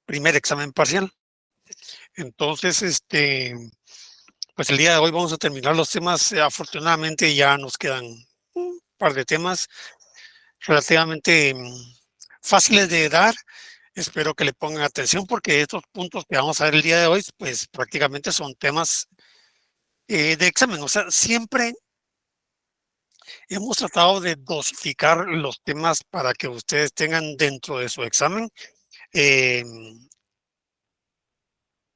primer examen parcial. Entonces, pues el día de hoy vamos a terminar los temas. Afortunadamente ya nos quedan un par de temas relativamente fáciles de dar. Espero que le pongan atención porque estos puntos que vamos a ver el día de hoy, pues prácticamente son temas de examen. O sea, siempre hemos tratado de dosificar los temas para que ustedes tengan dentro de su examen eh,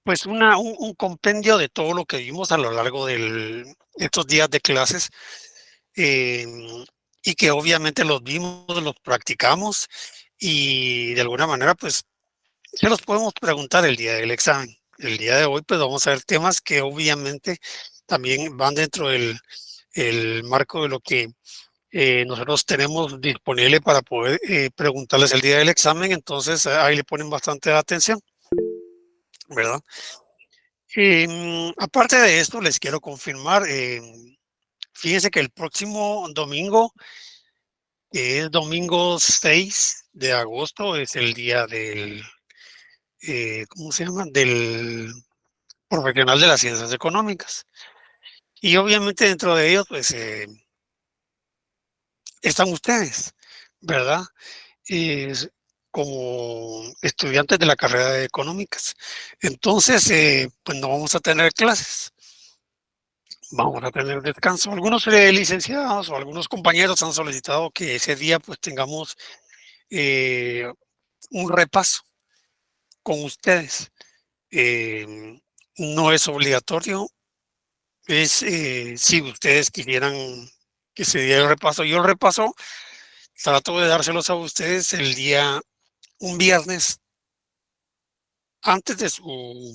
pues un compendio de todo lo que vimos a lo largo de estos días de clases eh, y que obviamente los vimos, los practicamos y de alguna manera pues se los podemos preguntar el día del examen. El día de hoy pues vamos a ver temas que obviamente también van dentro del el marco de lo que nosotros tenemos disponible para poder preguntarles el día del examen, entonces ahí le ponen bastante atención, ¿verdad? Aparte de esto, les quiero confirmar, fíjense que el próximo domingo, que es domingo 6 de agosto, es el día del, ¿cómo se llama? Del profesional de las ciencias económicas. Y obviamente dentro de ellos, pues, están ustedes, ¿verdad? Es como estudiantes de la carrera de económicas. Entonces, pues no vamos a tener clases, vamos a tener descanso. Algunos licenciados o algunos compañeros han solicitado que ese día pues tengamos eh, un repaso con ustedes. Eh, no es obligatorio, es si ustedes quisieran que se diera el repaso. Yo el repaso trato de dárselos a ustedes el día, un viernes antes de su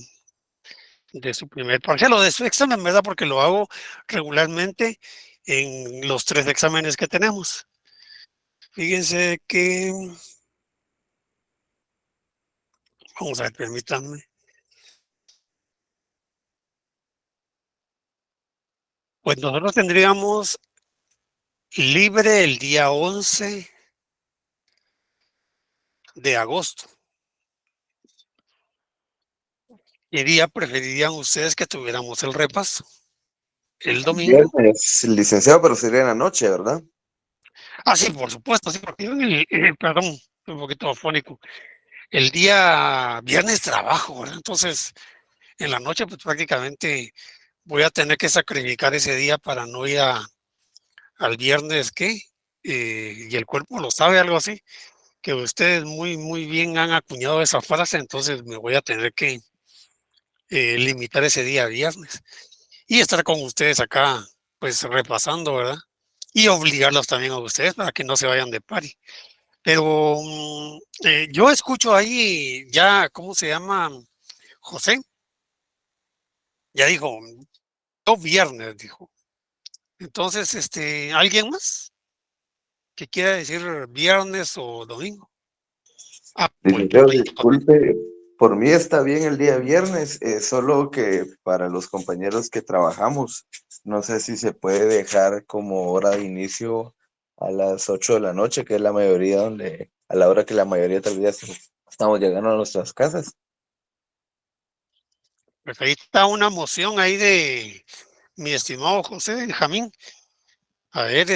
primer parcial o de su examen, ¿verdad? Porque lo hago regularmente en los 3 exámenes que tenemos. Fíjense que, vamos a ver, permítanme. Pues nosotros tendríamos libre el día 11 de agosto. ¿Qué día preferirían ustedes que tuviéramos el repaso? ¿El domingo? Viernes, licenciado, pero sería en la noche, ¿verdad? Ah, sí, por supuesto, sí, porque yo perdón, estoy un poquito afónico. El día viernes trabajo, ¿verdad? Entonces, en la noche, pues prácticamente voy a tener que sacrificar ese día para no ir al viernes, ¿qué? Y el cuerpo lo sabe, algo así, que ustedes muy, muy bien han acuñado esa frase, entonces me voy a tener que limitar ese día viernes y estar con ustedes acá, pues repasando, ¿verdad? Y obligarlos también a ustedes para que no se vayan de party. Pero yo escucho ahí ya, ¿cómo se llama? José, ya dijo, no viernes, dijo. Entonces, ¿alguien más que quiera decir viernes o domingo? Ah, pues Licenciado, disculpe, por mí está bien el día viernes, solo que para los compañeros que trabajamos, no sé si se puede dejar como hora de inicio a las 8 de la noche, que es la mayoría a la hora que la mayoría tal vez estamos llegando a nuestras casas. pues ahí está una moción ahí de mi estimado José Benjamín. A ver,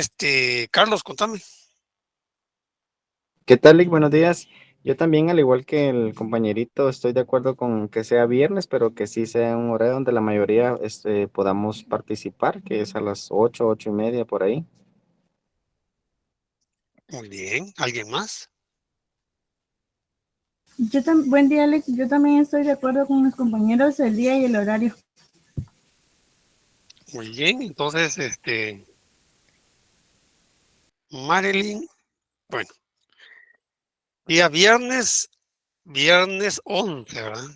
Carlos, contame. ¿Qué tal, Lick? Buenos días. Yo también, al igual que el compañerito, estoy de acuerdo con que sea viernes, pero que sí sea un horario donde la mayoría podamos participar, que es a las 8, 8:30 por ahí. Muy bien, ¿alguien más? Buen día, Alex. Yo también estoy de acuerdo con mis compañeros el día y el horario. Muy bien, entonces, Marilyn, bueno, día viernes 11, ¿verdad?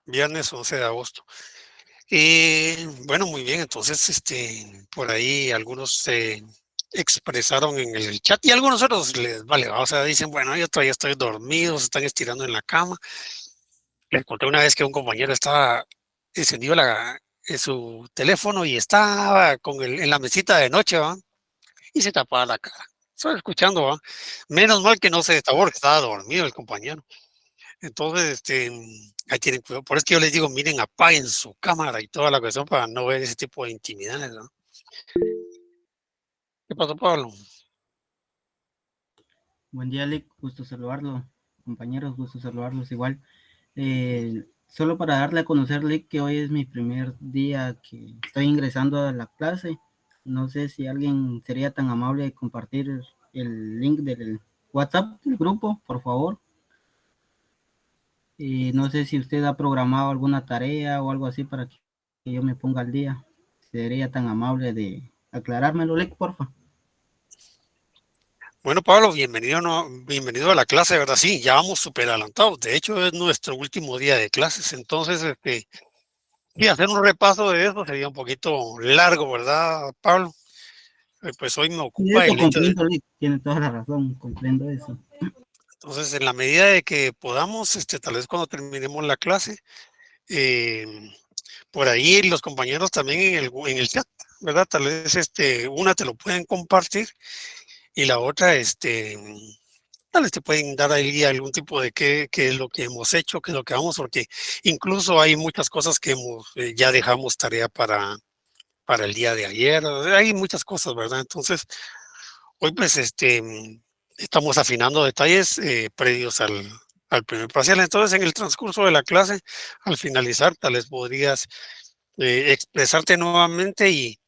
Viernes 11 de agosto. Bueno, muy bien, entonces, por ahí algunos se expresaron en el chat y a algunos otros les vale, o sea, dicen, bueno, yo todavía estoy dormido, se están estirando en la cama. Les conté una vez que un compañero estaba encendido en su teléfono y estaba en la mesita de noche, ¿va? y se tapaba la cara. Estoy escuchando, ¿va? Menos mal que no se destapó porque estaba dormido el compañero. Entonces, ahí tienen cuidado. Por eso que yo les digo, miren, apaguen su cámara y toda la cuestión para no ver ese tipo de intimidades, ¿no? ¿Qué pasó, Pablo? Buen día, Alec. Gusto saludarlo. Compañeros, gusto saludarlos igual. Solo para darle a conocer, Alec, que hoy es mi primer día que estoy ingresando a la clase. No sé si alguien sería tan amable de compartir el link del WhatsApp del grupo, por favor. No sé si usted ha programado alguna tarea o algo así para que yo me ponga al día. Sería tan amable de aclarármelo, Alec, porfa. Bueno, Pablo, bienvenido, bienvenido a la clase, ¿verdad? Sí, ya vamos súper adelantados. De hecho, es nuestro último día de clases. Entonces, y hacer un repaso de eso sería un poquito largo, ¿verdad, Pablo? Pues hoy me Y ocupa eso el hecho de... comprendo, Alec. Tiene toda la razón, comprendo eso. Entonces, en la medida de que podamos, tal vez cuando terminemos la clase, eh, por ahí los compañeros también en el chat, ¿verdad? Tal vez una te lo pueden compartir y la otra, tal vez te pueden dar ahí algún tipo de qué es lo que hemos hecho, qué es lo que vamos, porque incluso hay muchas cosas que ya dejamos tarea para el día de ayer, hay muchas cosas, ¿verdad? Entonces, hoy pues estamos afinando detalles previos al primer parcial. Entonces, en el transcurso de la clase, al finalizar, tal vez podrías expresarte nuevamente y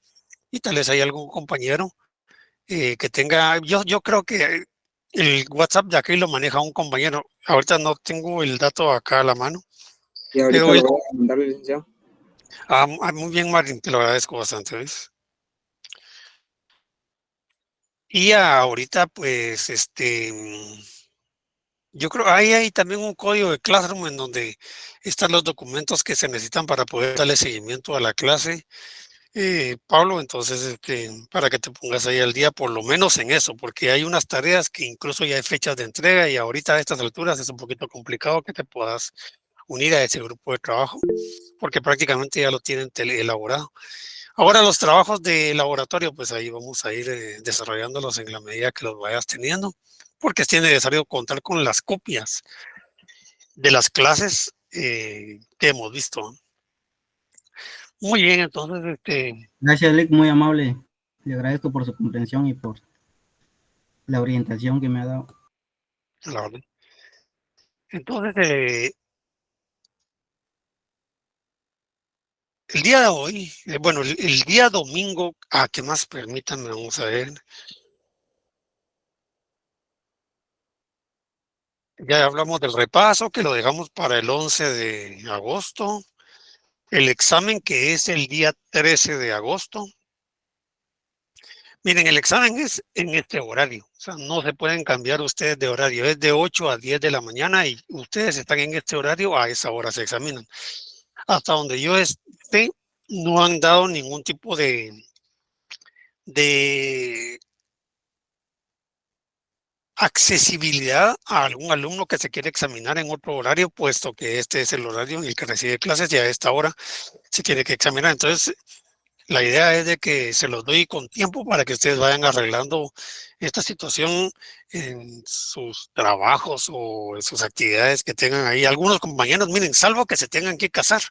tal vez hay algún compañero que tenga, yo creo que el WhatsApp de aquí lo maneja un compañero. Ahorita no tengo el dato acá a la mano, Y ahorita pero lo voy a mandar, licenciado. muy bien, Martín, te lo agradezco bastante, ¿ves? Y ahorita, pues, yo creo, ahí hay también un código de Classroom en donde están los documentos que se necesitan para poder darle seguimiento a la clase. Pablo, entonces, para que te pongas ahí al día, por lo menos en eso, porque hay unas tareas que incluso ya hay fechas de entrega y ahorita a estas alturas es un poquito complicado que te puedas unir a ese grupo de trabajo, porque prácticamente ya lo tienen elaborado. Ahora los trabajos de laboratorio, pues ahí vamos a ir desarrollándolos en la medida que los vayas teniendo, porque es necesario contar con las copias de las clases que hemos visto. Muy bien, entonces, Gracias, Alec, muy amable. Le agradezco por su comprensión y por la orientación que me ha dado. la orden. Entonces, el día de hoy, bueno, el día domingo, ¿qué más? Permítanme, vamos a ver. Ya hablamos del repaso, que lo dejamos para el 11 de agosto. El examen, que es el día 13 de agosto. Miren, el examen es en este horario. O sea, no se pueden cambiar ustedes de horario. Es de 8 a 10 de la mañana y ustedes están en este horario, a esa hora se examinan. Hasta donde yo esté, no han dado ningún tipo de accesibilidad a algún alumno que se quiere examinar en otro horario, puesto que este es el horario en el que recibe clases y a esta hora se tiene que examinar. Entonces, la idea es de que se los doy con tiempo para que ustedes vayan arreglando esta situación en sus trabajos o en sus actividades que tengan ahí. Algunos compañeros, miren, salvo que se tengan que casar,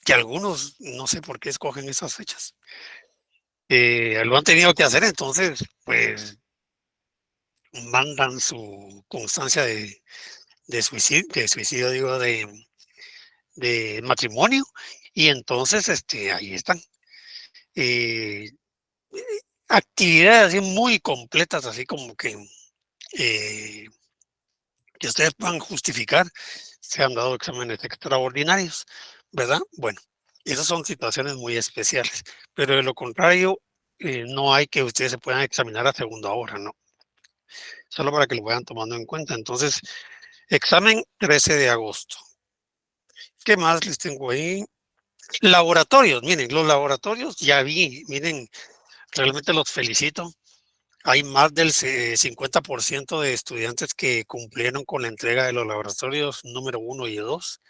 que algunos no sé por qué escogen esas fechas. Lo han tenido que hacer, entonces, pues mandan su constancia de suicidio, digo, de matrimonio, y entonces ahí están. Eh, Actividades así muy completas, así como eh, que ustedes puedan justificar, se han dado exámenes extraordinarios, ¿verdad? Bueno, esas son situaciones muy especiales, pero de lo contrario, no hay que ustedes se puedan examinar a segunda hora, ¿no? Solo para que lo vayan tomando en cuenta. Entonces, examen 13 de agosto. ¿Qué más les tengo ahí? Laboratorios, miren, los laboratorios ya vi, miren, realmente los felicito. Hay más del 50% de estudiantes que cumplieron con la entrega de los laboratorios número 1 y 2.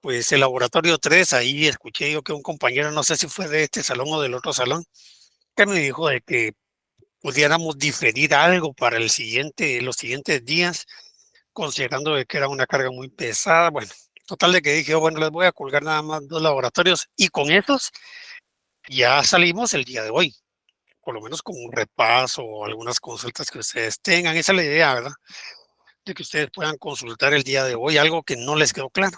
Pues el laboratorio 3, ahí escuché yo que un compañero, no sé si fue de este salón o del otro salón, que me dijo de que pudiéramos diferir algo para los siguientes días, considerando de que era una carga muy pesada. Bueno, total de que dije, bueno, les voy a colgar nada más 2 laboratorios y con esos ya salimos el día de hoy, por lo menos con un repaso o algunas consultas que ustedes tengan. Esa es la idea, ¿verdad? De que ustedes puedan consultar el día de hoy algo que no les quedó claro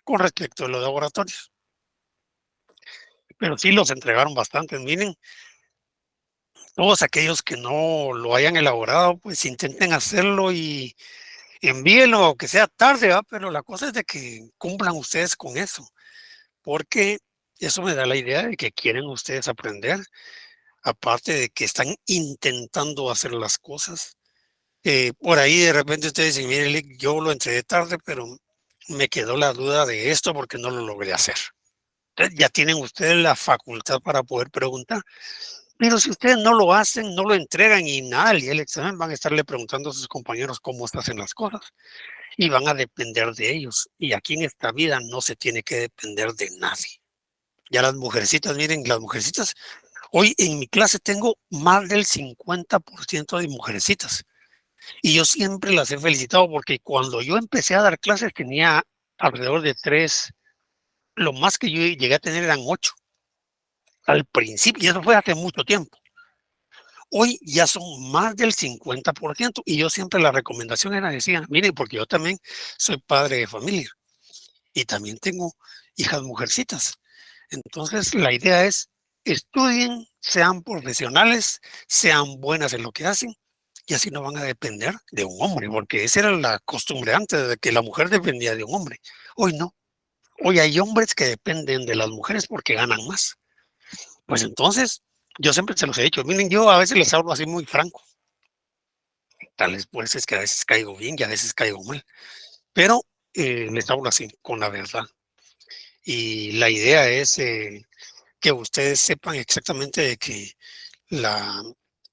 con respecto a los laboratorios. Pero sí los entregaron bastantes. Miren, todos aquellos que no lo hayan elaborado, pues intenten hacerlo y envíenlo, aunque sea tarde, ¿va? Pero la cosa es de que cumplan ustedes con eso, porque eso me da la idea de que quieren ustedes aprender, aparte de que están intentando hacer las cosas. Por ahí de repente ustedes dicen, mire, Lick, yo lo entregué tarde, pero me quedó la duda de esto porque no lo logré hacer. Entonces ya tienen ustedes la facultad para poder preguntar. Pero si ustedes no lo hacen, no lo entregan y nada, el día del examen van a estarle preguntando a sus compañeros cómo hacen las cosas y van a depender de ellos. Y aquí en esta vida no se tiene que depender de nadie. Ya las mujercitas, miren, las mujercitas, hoy en mi clase tengo más del 50% de mujercitas. Y yo siempre las he felicitado porque cuando yo empecé a dar clases tenía alrededor de 3, lo más que yo llegué a tener eran 8 al principio, y eso fue hace mucho tiempo. Hoy ya son más del 50% y yo siempre la recomendación era decir, miren, porque yo también soy padre de familia y también tengo hijas mujercitas. Entonces la idea es, estudien, sean profesionales, sean buenas en lo que hacen y así no van a depender de un hombre, porque esa era la costumbre antes, de que la mujer dependía de un hombre. Hoy no. Hoy hay hombres que dependen de las mujeres porque ganan más. Pues entonces, yo siempre se los he dicho, miren, yo a veces les hablo así muy franco. Tal vez pues es que a veces caigo bien y a veces caigo mal, pero les hablo así, con la verdad. Y la idea es que ustedes sepan exactamente de que la,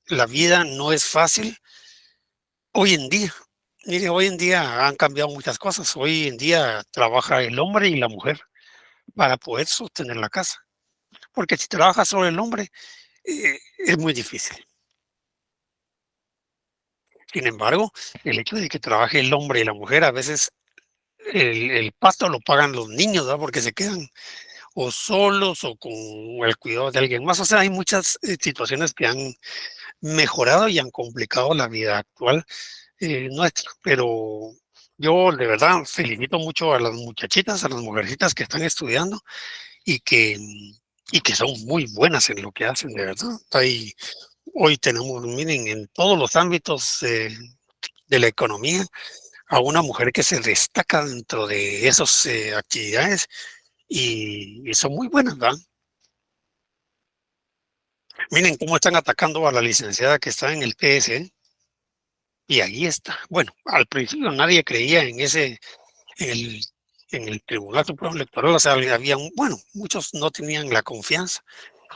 la vida no es fácil hoy en día. Mire, hoy en día han cambiado muchas cosas. Hoy en día trabaja el hombre y la mujer para poder sostener la casa. Porque si trabaja solo el hombre, es muy difícil. Sin embargo, el hecho de que trabaje el hombre y la mujer, a veces el pasto lo pagan los niños, ¿verdad? Porque se quedan o solos o con el cuidado de alguien más. O sea, hay muchas situaciones que han mejorado y han complicado la vida actual nuestra. Pero yo de verdad felicito mucho a las muchachitas, a las mujercitas que están estudiando y que son muy buenas en lo que hacen, de verdad. Hoy tenemos, miren, en todos los ámbitos de la economía, a una mujer que se destaca dentro de esas actividades y son muy buenas, ¿verdad? Miren cómo están atacando a la licenciada que está en el TSE y ahí está. Bueno, al principio nadie creía en el, en el Tribunal Supremo Electoral, o sea, bueno, muchos no tenían la confianza.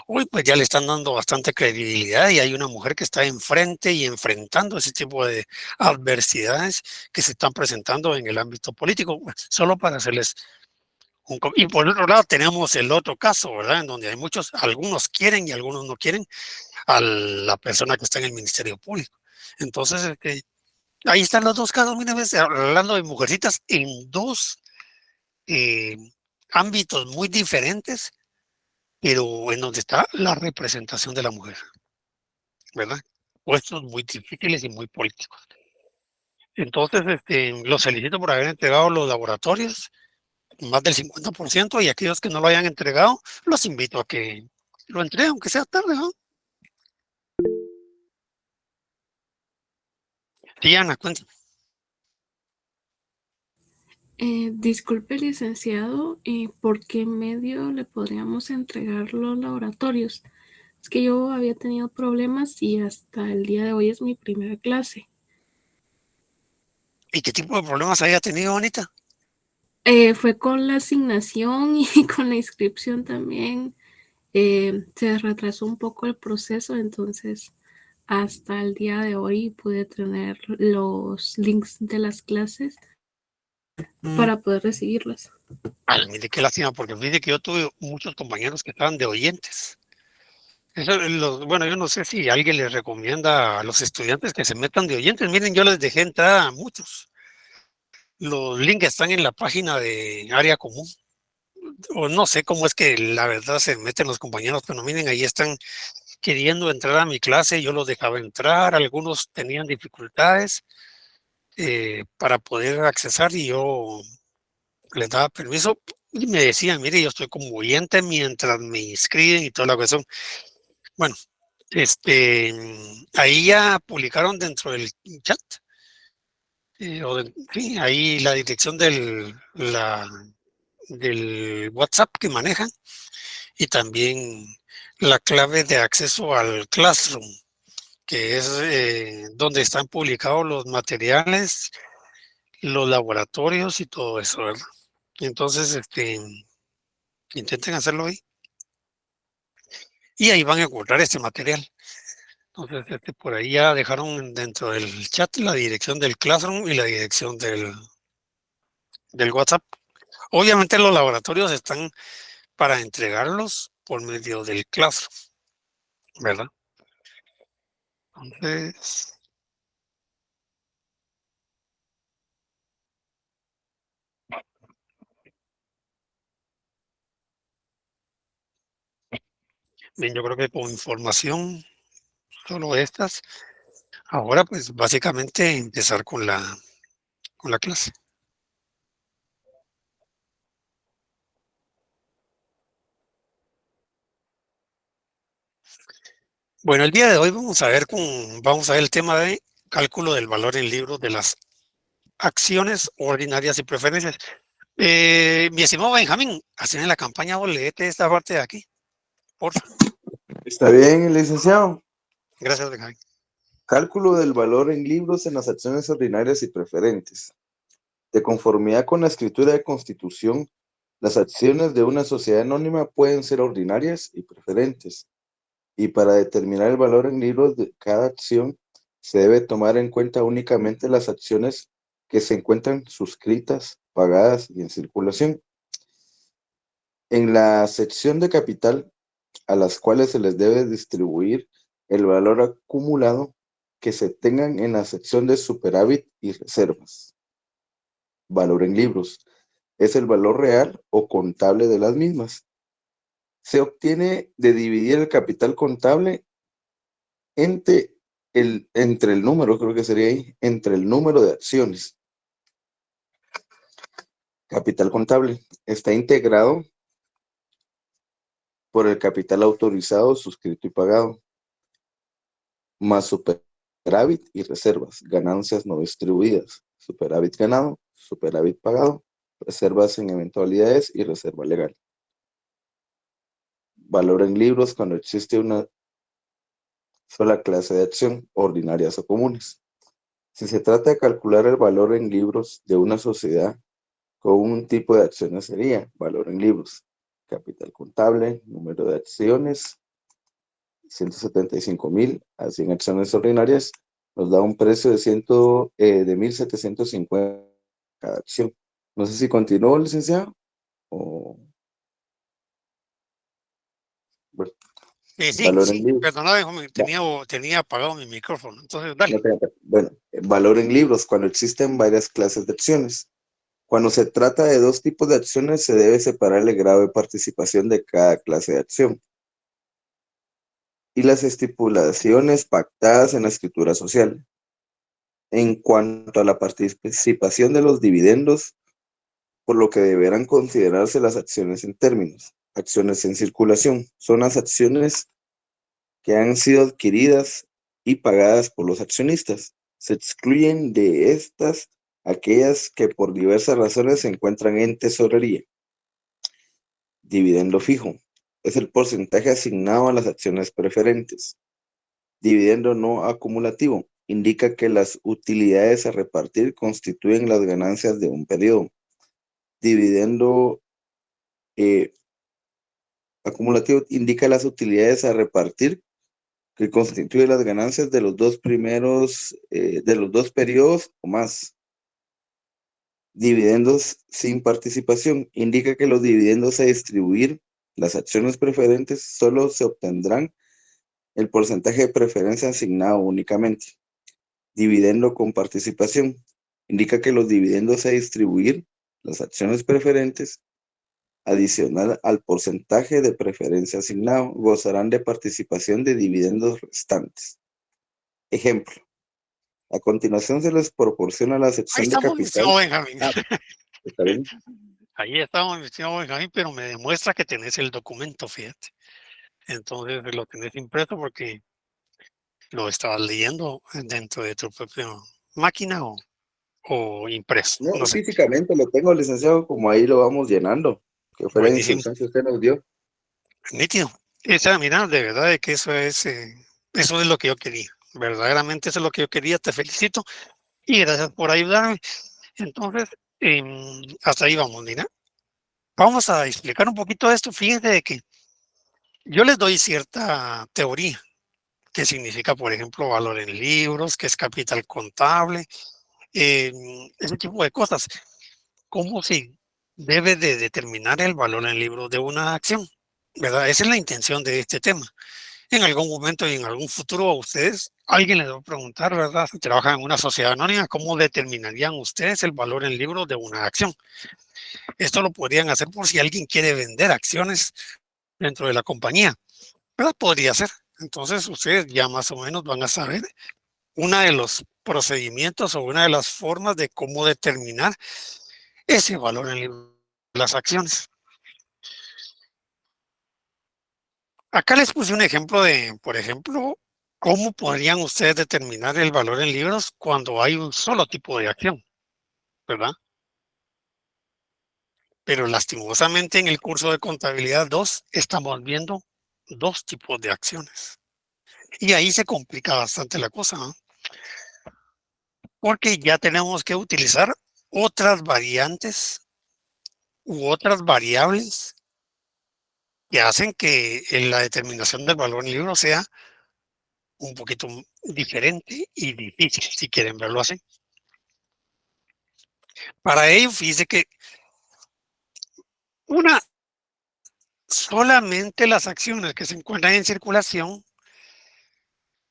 Hoy pues ya le están dando bastante credibilidad y hay una mujer que está enfrente y enfrentando ese tipo de adversidades que se están presentando en el ámbito político, pues, solo para hacerles y por otro lado tenemos el otro caso, ¿verdad? En donde hay algunos quieren y algunos no quieren a la persona que está en el Ministerio Público. Entonces, ahí están los dos casos, mira, hablando de mujercitas en dos eh, ámbitos muy diferentes, pero en donde está la representación de la mujer, ¿verdad? Puestos muy difíciles y muy políticos. Entonces, los felicito por haber entregado los laboratorios, más del 50%, y aquellos que no lo hayan entregado, los invito a que lo entreguen, aunque sea tarde, ¿no? Sí, Ana, cuéntame. Disculpe, licenciado, ¿por qué medio le podríamos entregar los laboratorios? Es que yo había tenido problemas y hasta el día de hoy es mi primera clase. ¿Y qué tipo de problemas haya tenido, Anita? Fue con la asignación y con la inscripción también. Se retrasó un poco el proceso, entonces hasta el día de hoy pude tener los links de las clases para poder recibirlas. Mire qué lástima, porque mire que yo tuve muchos compañeros que estaban de oyentes. Bueno, yo no sé si alguien les recomienda a los estudiantes que se metan de oyentes. Miren, yo les dejé entrar a muchos. Los links están en la página de área común. O no sé cómo es que la verdad se meten los compañeros, pero miren, ahí están queriendo entrar a mi clase. Yo los dejaba entrar. Algunos tenían dificultades para poder accesar y yo les daba permiso y me decían, mire, yo estoy como oyente mientras me inscriben y toda la cuestión. Bueno, ahí ya publicaron dentro del chat, sí, ahí la dirección del WhatsApp que manejan y también la clave de acceso al Classroom, que es donde están publicados los materiales, los laboratorios y todo eso, ¿verdad? Entonces, intenten hacerlo ahí y ahí van a encontrar este material. Entonces, por ahí ya dejaron dentro del chat la dirección del Classroom y la dirección del WhatsApp. Obviamente los laboratorios están para entregarlos por medio del Classroom, ¿verdad? Entonces, bien, yo creo que con información, solo estas, ahora pues básicamente empezar con la clase. Bueno, el día de hoy vamos a ver el tema de cálculo del valor en libros de las acciones ordinarias y preferencias. Mi estimado Benjamín, así en la campaña, vos leete esta parte de aquí, por favor. ¿Está bien, licenciado? Gracias, Benjamín. Cálculo del valor en libros en las acciones ordinarias y preferentes. De conformidad con la escritura de Constitución, las acciones de una sociedad anónima pueden ser ordinarias y preferentes. Y para determinar el valor en libros de cada acción, se debe tomar en cuenta únicamente las acciones que se encuentran suscritas, pagadas y en circulación. En la sección de capital, a las cuales se les debe distribuir el valor acumulado que se tengan en la sección de superávit y reservas. Valor en libros. Es el valor real o contable de las mismas. Se obtiene de dividir el capital contable entre el número, creo que sería ahí, entre el número de acciones. Capital contable está integrado por el capital autorizado, suscrito y pagado, más superávit y reservas, ganancias no distribuidas, superávit ganado, superávit pagado, reservas en eventualidades y reserva legal. Valor en libros cuando existe una sola clase de acción, ordinarias o comunes. Si se trata de calcular el valor en libros de una sociedad, con un tipo de acciones sería valor en libros, capital contable, número de acciones, 175,000 a 100 acciones ordinarias, nos da un precio de 1.750 cada acción. No sé si continuó, licenciado, o bueno, Sí, valor en sí, libros. perdona, Benjamín, tenía apagado mi micrófono, entonces dale. Bueno, valor en libros, cuando existen varias clases de acciones. Cuando se trata de dos tipos de acciones, se debe separar el grado de participación de cada clase de acción y las estipulaciones pactadas en la escritura social. En cuanto a la participación de los dividendos, por lo que deberán considerarse las acciones en términos. Acciones en circulación son las acciones que han sido adquiridas y pagadas por los accionistas. Se excluyen de estas aquellas que por diversas razones se encuentran en tesorería. Dividendo fijo es el porcentaje asignado a las acciones preferentes. Dividendo no acumulativo indica que las utilidades a repartir constituyen las ganancias de un periodo. Dividendo acumulativo indica las utilidades a repartir que constituyen las ganancias de los dos periodos o más. Dividendos sin participación indica que los dividendos a distribuir las acciones preferentes solo se obtendrán el porcentaje de preferencia asignado únicamente. Dividendo con participación. Indica que los dividendos a distribuir, las acciones preferentes, adicional al porcentaje de preferencia asignado, gozarán de participación de dividendos restantes. Ejemplo. A continuación se les proporciona la Ahí sección de estamos, mi estimado capital. Benjamín. ¿Está bien? Ahí estamos, mi estimado Benjamín, pero me demuestra que tenés el documento, fíjate. Entonces lo tenés impreso porque lo estabas leyendo dentro de tu propia máquina o impreso, No, no sé. físicamente lo tengo, licenciado, como ahí lo vamos llenando, que fue la Buenísimo, instrucción que usted nos dio. nítido. Esa, mira, de verdad de que eso es lo que yo quería. Verdaderamente eso es lo que yo quería. Te felicito y gracias por ayudarme. Entonces, hasta ahí vamos, mira. Vamos a explicar un poquito esto. Fíjense de que yo les doy cierta teoría, que significa, por ejemplo, valor en libros, que es capital contable, ese tipo de cosas. ¿Cómo se debe de determinar el valor en libros de una acción? ¿Verdad? Esa es la intención de este tema. En algún momento y en algún futuro a ustedes, alguien les va a preguntar, ¿verdad? Si trabajan en una sociedad anónima, ¿cómo determinarían ustedes el valor en libros de una acción? Esto lo podrían hacer por si alguien quiere vender acciones dentro de la compañía, ¿verdad? Podría ser. Entonces ustedes ya más o menos van a saber uno de los procedimientos o una de las formas de cómo determinar ese valor en las acciones. Acá les puse un ejemplo de, por ejemplo, cómo podrían ustedes determinar el valor en libros cuando hay un solo tipo de acción, ¿verdad? Pero lastimosamente en el curso de contabilidad 2 estamos viendo dos tipos de acciones. Y ahí se complica bastante la cosa, ¿no? Porque ya tenemos que utilizar otras variantes u otras variables que hacen que la determinación del valor en libro sea un poquito diferente y difícil, si quieren verlo así. Para ello, fíjese que solamente las acciones que se encuentran en circulación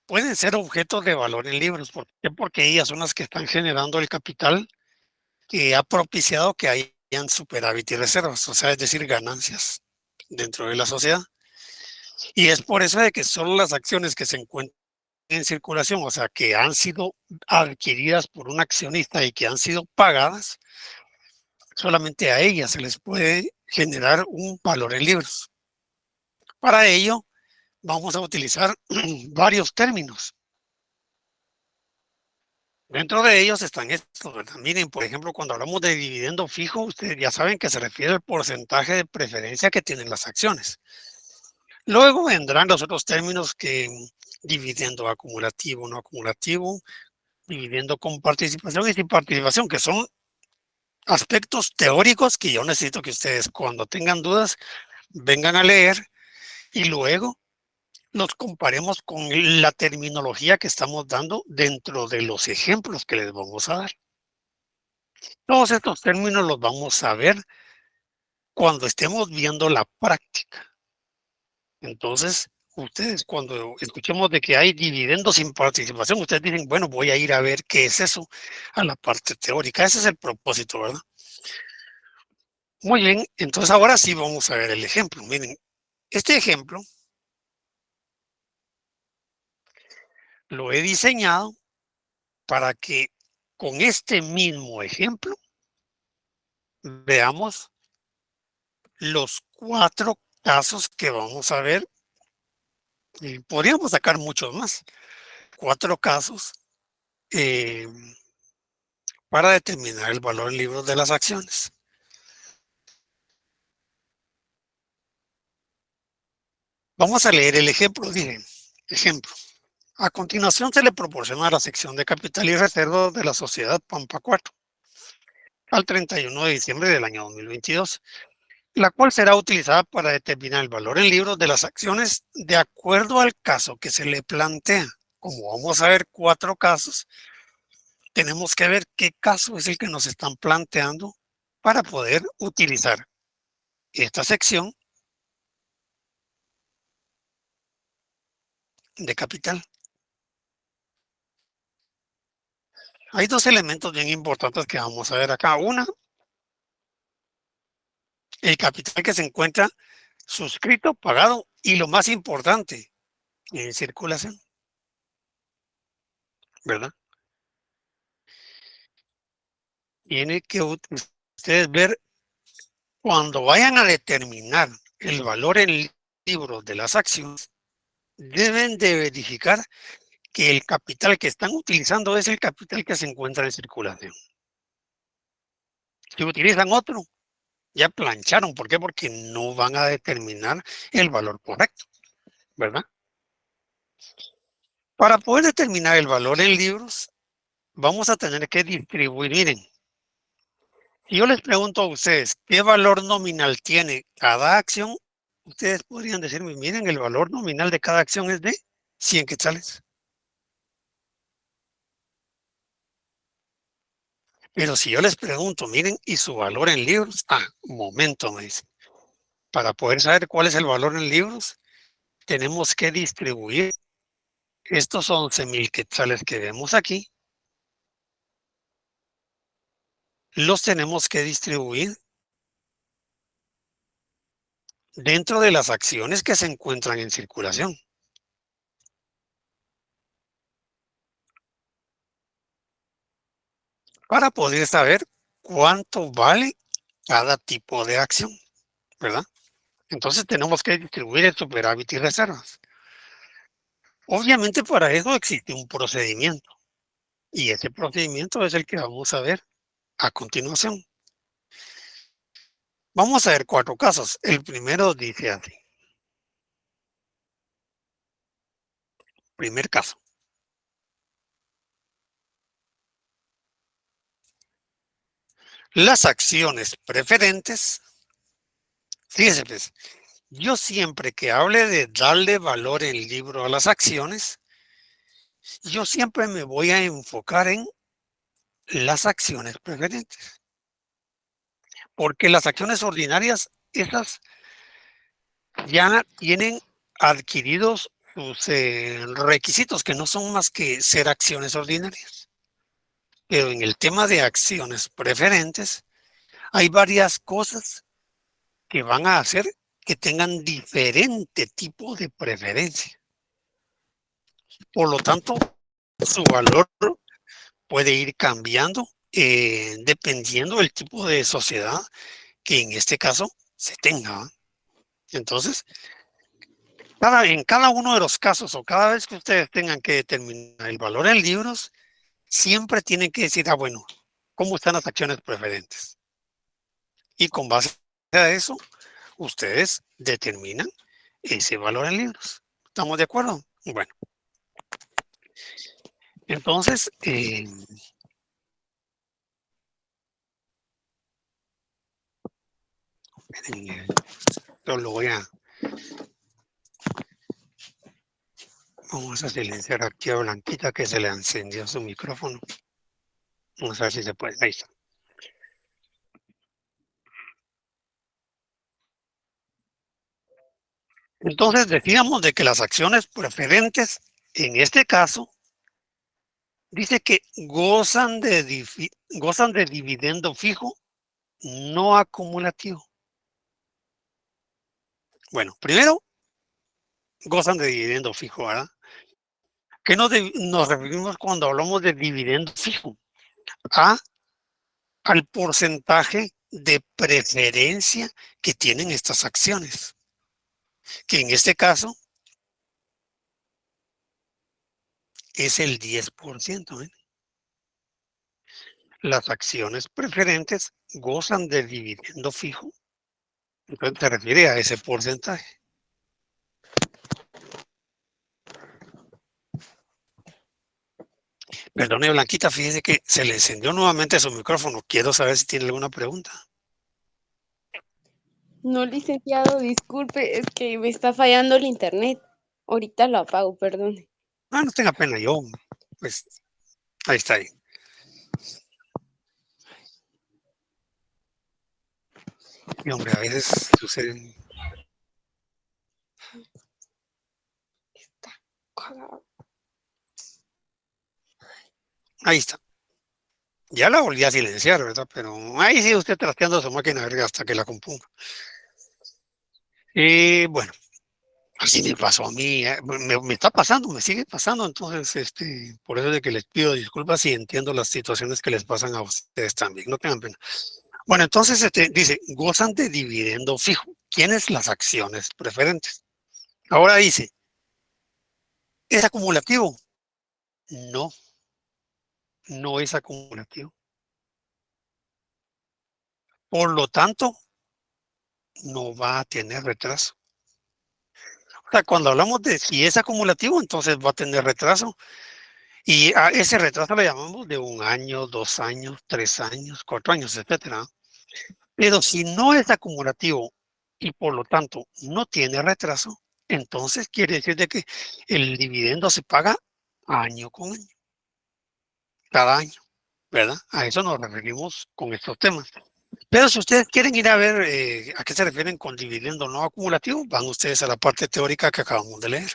pueden ser objetos de valor en libros. ¿Por qué? Porque ellas son las que están generando el capital que ha propiciado que hayan superávit y reservas, o sea, es decir, ganancias dentro de la sociedad. Y es por eso de que solo las acciones que se encuentran en circulación, o sea, que han sido adquiridas por un accionista y que han sido pagadas, solamente a ellas se les puede generar un valor en libros. Para ello, vamos a utilizar varios términos. Dentro de ellos están estos, ¿verdad? Miren, por ejemplo, cuando hablamos de dividendo fijo, ustedes ya saben que se refiere al porcentaje de preferencia que tienen las acciones. Luego vendrán los otros términos que dividendo acumulativo, no acumulativo, dividiendo con participación y sin participación, que son aspectos teóricos que yo necesito que ustedes cuando tengan dudas vengan a leer y luego los comparemos con la terminología que estamos dando dentro de los ejemplos que les vamos a dar. Todos estos términos los vamos a ver cuando estemos viendo la práctica. Entonces, ustedes cuando escuchemos de que hay dividendos sin participación, ustedes dicen, bueno, voy a ir a ver qué es eso a la parte teórica. Ese es el propósito, ¿verdad? Muy bien, entonces ahora sí vamos a ver el ejemplo. Miren, este ejemplo lo he diseñado para que con este mismo ejemplo veamos los 4 casos que vamos a ver. Podríamos sacar muchos más. 4 casos para determinar el valor en libros de las acciones. Vamos a leer el ejemplo. Dice, ejemplo. A continuación se le proporciona la sección de capital y reservas de la sociedad Pampa 4 al 31 de diciembre del año 2022, la cual será utilizada para determinar el valor en libros de las acciones de acuerdo al caso que se le plantea. Como vamos a ver 4 casos, tenemos que ver qué caso es el que nos están planteando para poder utilizar esta sección de capital. Hay dos elementos bien importantes que vamos a ver acá. Una, el capital que se encuentra suscrito, pagado y lo más importante, en circulación, ¿verdad? Tiene que ustedes ver cuando vayan a determinar el valor en libros de las acciones, deben de verificar que el capital que están utilizando es el capital que se encuentra en circulación. Si utilizan otro, ya plancharon. ¿Por qué? Porque no van a determinar el valor correcto, ¿verdad? Para poder determinar el valor en libros, vamos a tener que distribuir. Miren, si yo les pregunto a ustedes qué valor nominal tiene cada acción, ustedes podrían decirme, miren, el valor nominal de cada acción es de 100 quetzales. Pero si yo les pregunto, miren, ¿y su valor en libros? Un momento, me dicen. Para poder saber cuál es el valor en libros, tenemos que distribuir estos 11,000 quetzales que vemos aquí. Los tenemos que distribuir dentro de las acciones que se encuentran en circulación. Para poder saber cuánto vale cada tipo de acción, ¿verdad? Entonces tenemos que distribuir el superávit y reservas. Obviamente para eso existe un procedimiento. Y ese procedimiento es el que vamos a ver a continuación. Vamos a ver 4 casos. El primero dice así. Primer caso. Las acciones preferentes. Fíjense pues, yo siempre que hable de darle valor en libro a las acciones, yo siempre me voy a enfocar en las acciones preferentes. Porque las acciones ordinarias, esas ya tienen adquiridos sus requisitos, que no son más que ser acciones ordinarias. Pero en el tema de acciones preferentes, hay varias cosas que van a hacer que tengan diferente tipo de preferencia. Por lo tanto, su valor puede ir cambiando dependiendo del tipo de sociedad que en este caso se tenga. Entonces, en cada uno de los casos o cada vez que ustedes tengan que determinar el valor en libros, siempre tienen que decir, bueno, ¿cómo están las acciones preferentes? Y con base a eso, ustedes determinan ese valor en libros. ¿Estamos de acuerdo? Bueno. Entonces, yo lo voy a... Vamos a silenciar aquí a Blanquita que se le encendió su micrófono. Vamos a ver si se puede. Ahí está. Entonces decíamos de que las acciones preferentes, en este caso, dice que gozan de dividendo fijo, no acumulativo. Bueno, primero, gozan de dividendo fijo, ¿verdad? ¿Qué nos referimos cuando hablamos de dividendo fijo? Al porcentaje de preferencia que tienen estas acciones, que en este caso es el 10%. Las acciones preferentes gozan de dividendo fijo, entonces se refiere a ese porcentaje. Perdone, Blanquita, fíjese que se le encendió nuevamente su micrófono. Quiero saber si tiene alguna pregunta. No, licenciado, disculpe, es que me está fallando el internet. Ahorita lo apago, perdone. No tenga pena, yo, pues, ahí está ahí. Y hombre, a veces suceden. Ahí está. Ya la volví a silenciar, ¿verdad? Pero ahí sí usted trasteando su máquina verga hasta que la componga. Bueno, así me pasó a mí. Me está pasando, me sigue pasando. Entonces, por eso es de que les pido disculpas y entiendo las situaciones que les pasan a ustedes también. No tengan pena. Bueno, entonces dice, gozan de dividendo fijo. ¿Quiénes? Las acciones preferentes. Ahora dice, ¿es acumulativo? No, no es acumulativo. Por lo tanto, no va a tener retraso. O sea, cuando hablamos de si es acumulativo, entonces va a tener retraso. Y a ese retraso le llamamos de 1 año, 2 años, 3 años, 4 años, etcétera. Pero si no es acumulativo y por lo tanto no tiene retraso, entonces quiere decir de que el dividendo se paga año con año, cada año, ¿verdad? A eso nos referimos con estos temas. Pero si ustedes quieren ir a ver a qué se refieren con dividendo no acumulativo, van ustedes a la parte teórica que acabamos de leer.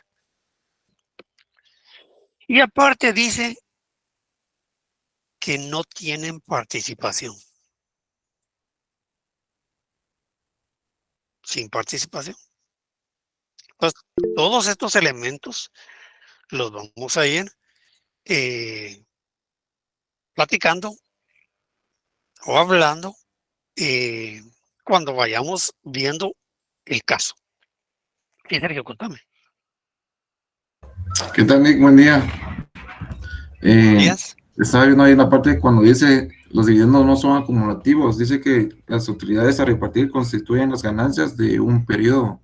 Y aparte dice que no tienen participación. Sin participación. Entonces, todos estos elementos los vamos a ir platicando o hablando cuando vayamos viendo el caso. Sí, Sergio, contame. ¿Qué tal, Nick? Buen día. ¿Días? Estaba viendo ahí la parte cuando dice los dividendos no son acumulativos. Dice que las utilidades a repartir constituyen las ganancias de un periodo.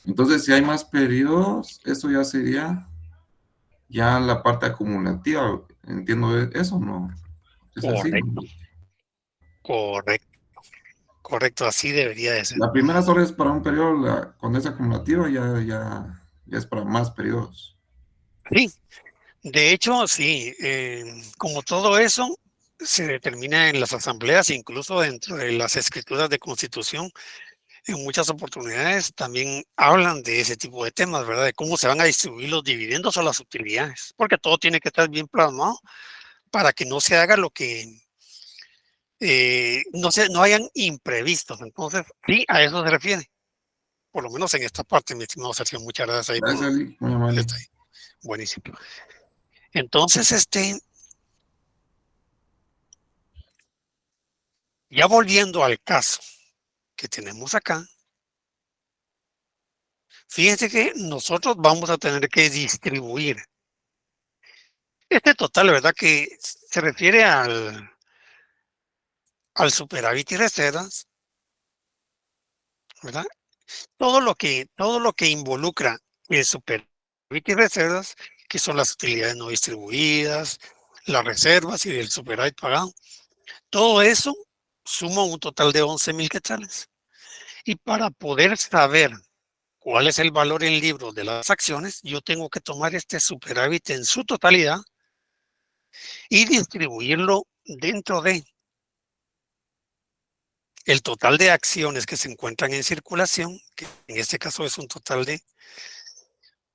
Entonces, si hay más periodos, eso ya sería ya la parte acumulativa. ¿Entiendo eso? ¿No? ¿Es así? Correcto. Correcto, así debería de ser. La primera solo es para un periodo, cuando es acumulativa ya es para más periodos. Sí, de hecho, sí, como todo eso se determina en las asambleas, incluso dentro de las escrituras de constitución, en muchas oportunidades también hablan de ese tipo de temas, ¿verdad? De cómo se van a distribuir los dividendos o las utilidades, porque todo tiene que estar bien plasmado para que no se haga lo que no hayan imprevistos. Entonces, sí, a eso se refiere, por lo menos en esta parte, mi estimado Sergio. Muchas gracias ahí Gracias, por Ali. Muy amable. el detalle. Buenísimo. Entonces, ya volviendo al caso que tenemos acá, fíjense que nosotros vamos a tener que distribuir este total, ¿verdad? Que se refiere al superávit y reservas, ¿verdad? Todo lo que involucra el superávit y reservas, que son las utilidades no distribuidas, las reservas y el superávit pagado, todo eso suma un total de 11,000 quetzales. Y para poder saber cuál es el valor en libros de las acciones, yo tengo que tomar este superávit en su totalidad y distribuirlo dentro de el total de acciones que se encuentran en circulación, que en este caso es un total de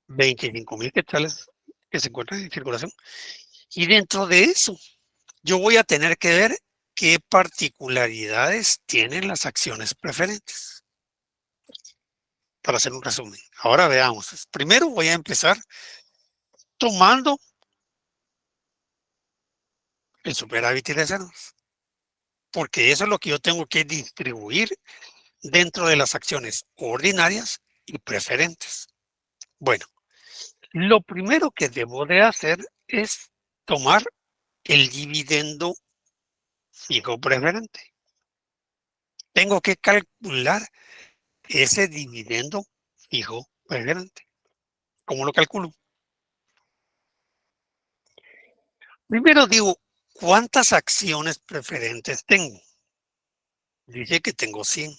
25,000 quetzales que se encuentran en circulación. Y dentro de eso, yo voy a tener que ver qué particularidades tienen las acciones preferentes. Para hacer un resumen. Ahora veamos. Primero voy a empezar tomando el superávit y reservas, porque eso es lo que yo tengo que distribuir dentro de las acciones ordinarias y preferentes. Bueno, lo primero que debo de hacer es tomar el dividendo fijo preferente. Tengo que calcular ese dividendo fijo preferente. ¿Cómo lo calculo? Primero digo, ¿cuántas acciones preferentes tengo? Dice que tengo 100.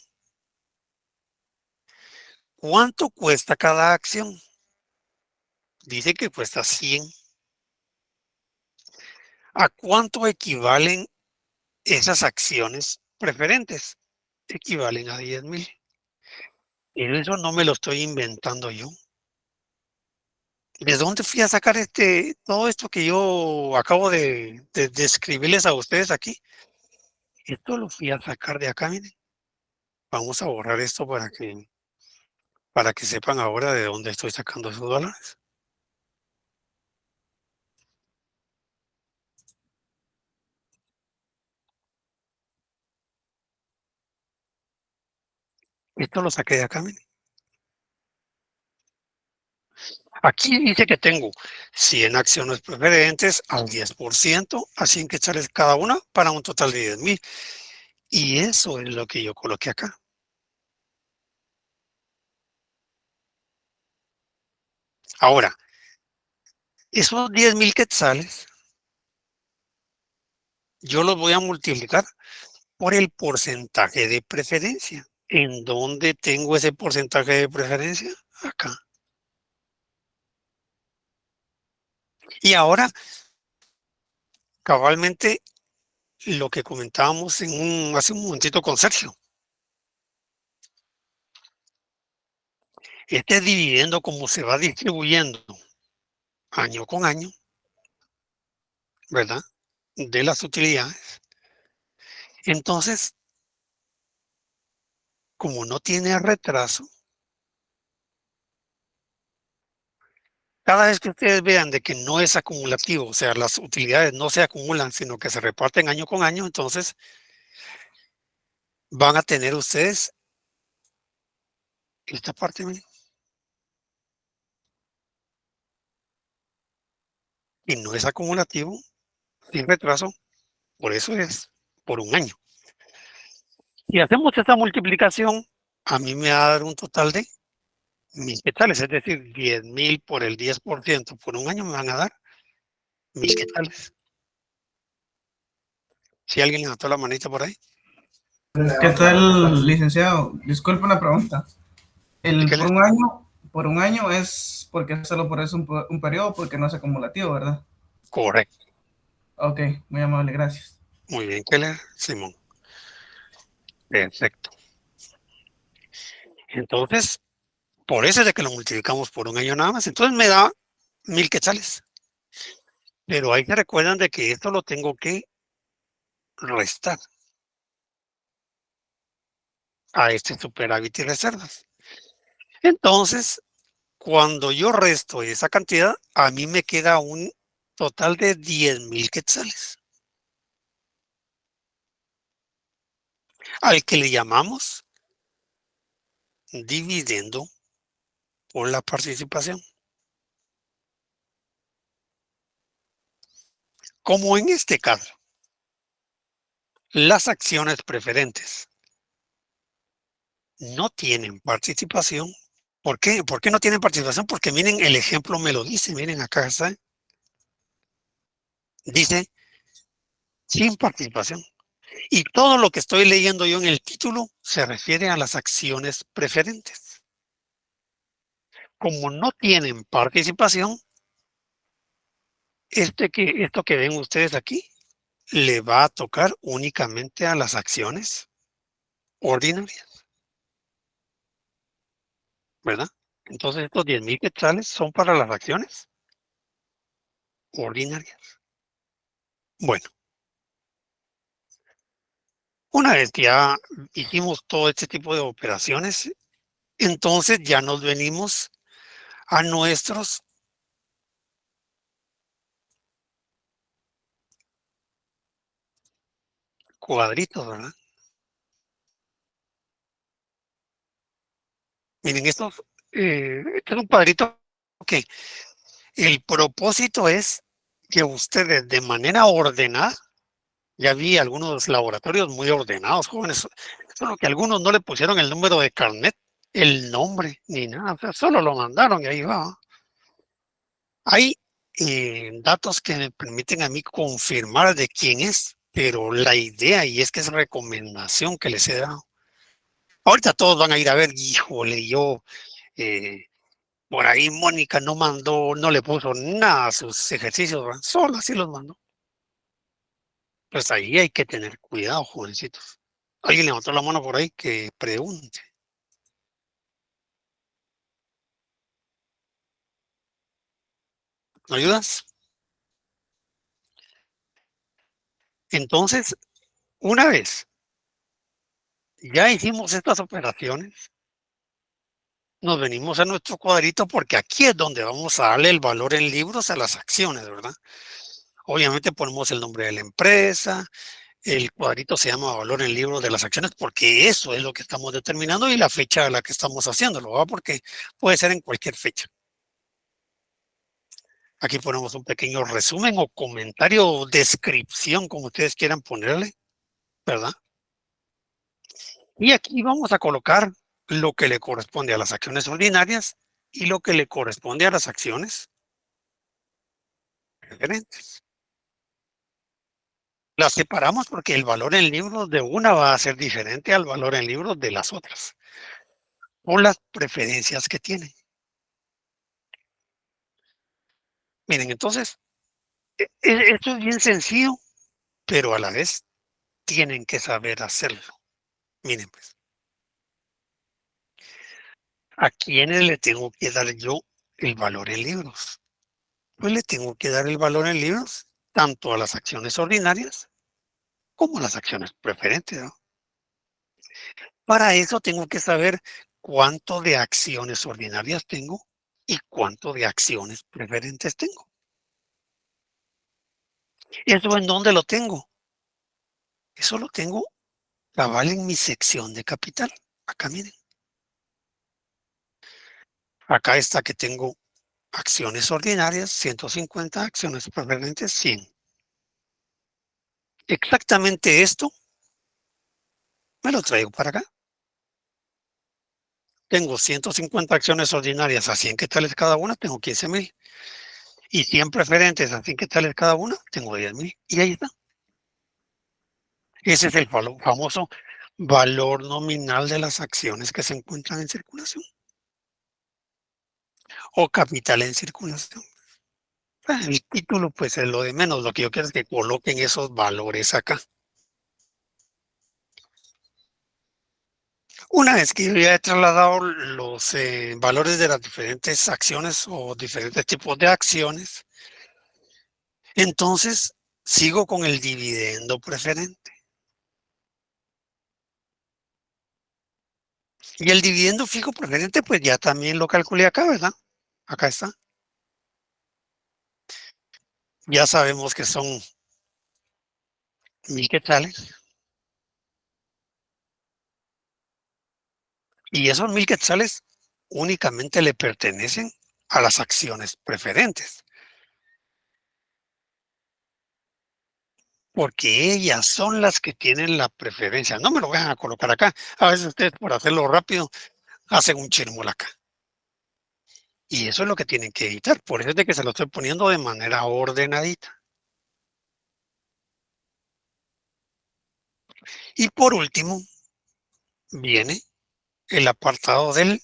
¿Cuánto cuesta cada acción? Dice que cuesta 100. ¿A cuánto equivalen esas acciones preferentes? Equivalen a 10,000. Y eso no me lo estoy inventando yo. ¿De dónde fui a sacar todo esto que yo acabo de describirles a ustedes aquí? Esto lo fui a sacar de acá, miren. Vamos a borrar esto para que sepan ahora de dónde estoy sacando esos dólares. Esto lo saqué de acá, miren. Aquí dice que tengo 100 acciones preferentes al 10%, a 100 quetzales cada una para un total de 10,000. Y eso es lo que yo coloqué acá. Ahora, esos 10,000 quetzales, yo los voy a multiplicar por el porcentaje de preferencia. ¿En dónde tengo ese porcentaje de preferencia? Acá. Y ahora, cabalmente, lo que comentábamos hace un momentito con Sergio. Este dividendo, como se va distribuyendo año con año, ¿verdad? De las utilidades. Entonces, como no tiene retraso, cada vez que ustedes vean de que no es acumulativo, o sea, las utilidades no se acumulan, sino que se reparten año con año, entonces van a tener ustedes esta parte, miren, y no es acumulativo, sin retraso, por eso es por un año. Si hacemos esta multiplicación, a mí me va a dar un total de 1,000 quetzales, es decir, 10,000 por el 10% por un año me van a dar 1,000 quetzales. Si alguien levantó la manita por ahí. ¿Qué tal, licenciado? Disculpe una pregunta. Por un año es porque solo por eso un periodo, porque no es acumulativo, ¿verdad? Correcto. Ok, muy amable, gracias. Muy bien, Keller, Simón. Perfecto. Entonces, por eso es de que lo multiplicamos por un año nada más. Entonces me da 1,000 quetzales. Pero ahí se recuerdan de que esto lo tengo que restar a este superávit y reservas. Entonces, cuando yo resto esa cantidad, a mí me queda un total de 10,000 quetzales. Al que le llamamos dividendo por la participación. Como en este caso, las acciones preferentes no tienen participación. ¿Por qué? ¿Por qué no tienen participación? Porque miren, el ejemplo me lo dice, miren acá está. Dice, sin participación. Y todo lo que estoy leyendo yo en el título se refiere a las acciones preferentes. Como no tienen participación, esto que ven ustedes aquí, le va a tocar únicamente a las acciones ordinarias. ¿Verdad? Entonces estos 10,000 quetzales son para las acciones ordinarias. Bueno. Una vez que ya hicimos todo este tipo de operaciones, entonces ya nos venimos a nuestros cuadritos, ¿verdad? Miren, este es un cuadrito que el propósito es que ustedes de manera ordenada, ya vi algunos laboratorios muy ordenados, jóvenes, solo que algunos no le pusieron el número de carnet, el nombre, ni nada, o sea, solo lo mandaron y ahí va. Hay datos que me permiten a mí confirmar de quién es, pero la idea, y es que es recomendación que les he dado. Ahorita todos van a ir a ver, híjole, por ahí Mónica no mandó, no le puso nada a sus ejercicios, ¿verdad? Solo así los mandó. Pues ahí hay que tener cuidado, jovencitos. Alguien levantó la mano por ahí que pregunte. ¿Me ayudas? Entonces, una vez ya hicimos estas operaciones, nos venimos a nuestro cuadrito porque aquí es donde vamos a darle el valor en libros a las acciones, ¿verdad? Obviamente ponemos el nombre de la empresa, el cuadrito se llama valor en libros de las acciones porque eso es lo que estamos determinando y la fecha a la que estamos haciéndolo, ¿verdad? Porque puede ser en cualquier fecha. Aquí ponemos un pequeño resumen o comentario o descripción, como ustedes quieran ponerle, ¿verdad? Y aquí vamos a colocar lo que le corresponde a las acciones ordinarias y lo que le corresponde a las acciones preferentes. Las separamos porque el valor en libros de una va a ser diferente al valor en libros de las otras, por las preferencias que tienen. Miren, entonces, esto es bien sencillo, pero a la vez tienen que saber hacerlo. Miren, pues, ¿a quiénes le tengo que dar yo el valor en libros? Pues le tengo que dar el valor en libros tanto a las acciones ordinarias como a las acciones preferentes, ¿no? Para eso tengo que saber cuánto de acciones ordinarias tengo y cuánto de acciones preferentes tengo. ¿Eso en dónde lo tengo? Eso lo tengo cabal en mi sección de capital. Acá miren. Acá está que tengo acciones ordinarias, 150, acciones preferentes, 100. Exactamente esto me lo traigo para acá. Tengo 150 acciones ordinarias a 100 quetzales cada una, tengo 15,000. Y 100 preferentes a 100 quetzales cada una, tengo 10,000. Y ahí está. Ese es el famoso valor nominal de las acciones que se encuentran en circulación. O capital en circulación. El título, pues es lo de menos. Lo que yo quiero es que coloquen esos valores acá. Una vez que yo ya he trasladado los valores de las diferentes acciones o diferentes tipos de acciones, entonces sigo con el dividendo preferente. Y el dividendo fijo preferente, pues ya también lo calculé acá, ¿verdad? Acá está. Ya sabemos que son 1,000 quetzales. Y esos 1,000 quetzales únicamente le pertenecen a las acciones preferentes. Porque ellas son las que tienen la preferencia. No me lo vayan a colocar acá. A veces ustedes, por hacerlo rápido, hacen un chirmol acá. Y eso es lo que tienen que evitar. Por eso es de que se lo estoy poniendo de manera ordenadita. Y por último, viene el apartado del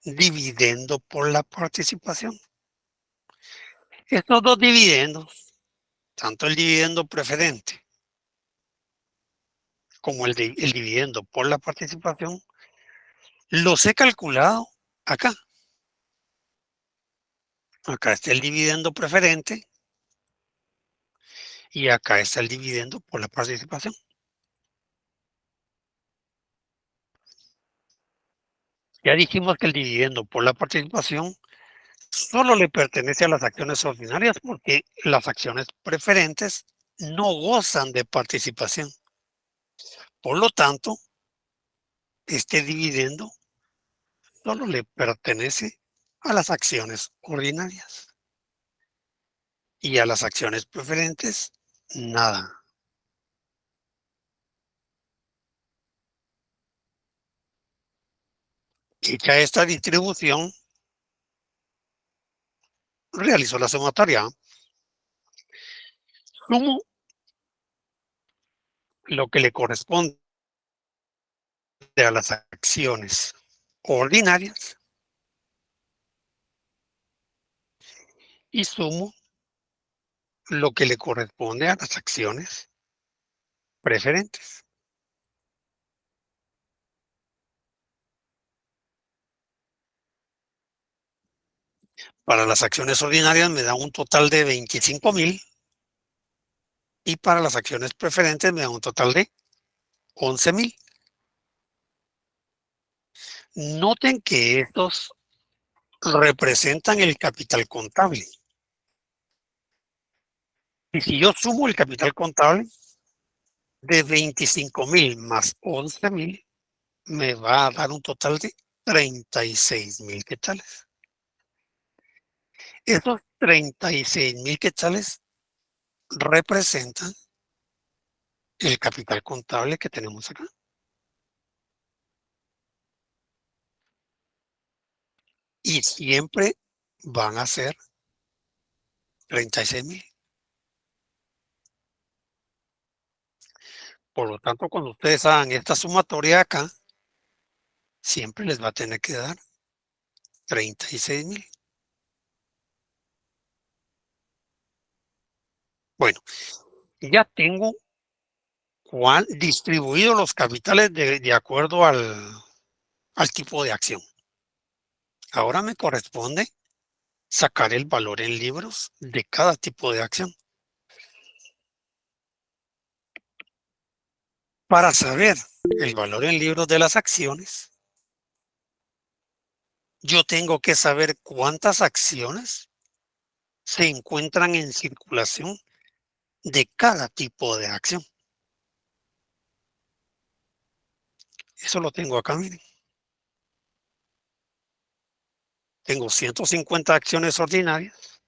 dividendo por la participación. Estos dos dividendos, tanto el dividendo preferente como el dividendo por la participación, los he calculado acá. Acá está el dividendo preferente y acá está el dividendo por la participación. Ya dijimos que el dividendo por la participación solo le pertenece a las acciones ordinarias porque las acciones preferentes no gozan de participación. Por lo tanto, este dividendo solo le pertenece a las acciones ordinarias. Y a las acciones preferentes, nada. Hecha esta distribución, realizo la sumatoria. Sumo lo que le corresponde a las acciones ordinarias y sumo lo que le corresponde a las acciones preferentes. Para las acciones ordinarias me da un total de 25,000 y para las acciones preferentes me da un total de 11,000. Noten que estos representan el capital contable. Y si yo sumo el capital contable de 25,000 más 11,000, me va a dar un total de 36,000 quetzales. Estos 36,000 quetzales representan el capital contable que tenemos acá. Y siempre van a ser 36,000. Por lo tanto, cuando ustedes hagan esta sumatoria acá, siempre les va a tener que dar 36,000. Bueno, ya tengo distribuido los capitales de acuerdo al tipo de acción. Ahora me corresponde sacar el valor en libros de cada tipo de acción. Para saber el valor en libros de las acciones, yo tengo que saber cuántas acciones se encuentran en circulación de cada tipo de acción. Eso lo tengo acá, miren. Tengo 150 acciones ordinarias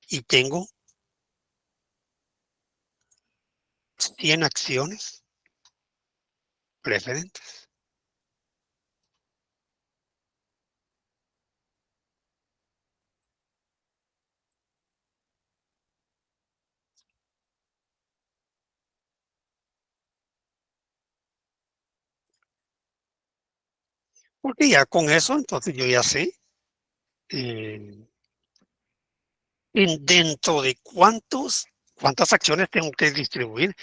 y tengo 100 acciones preferentes. Porque ya con eso, entonces yo ya sé dentro de cuántas acciones tengo que distribuir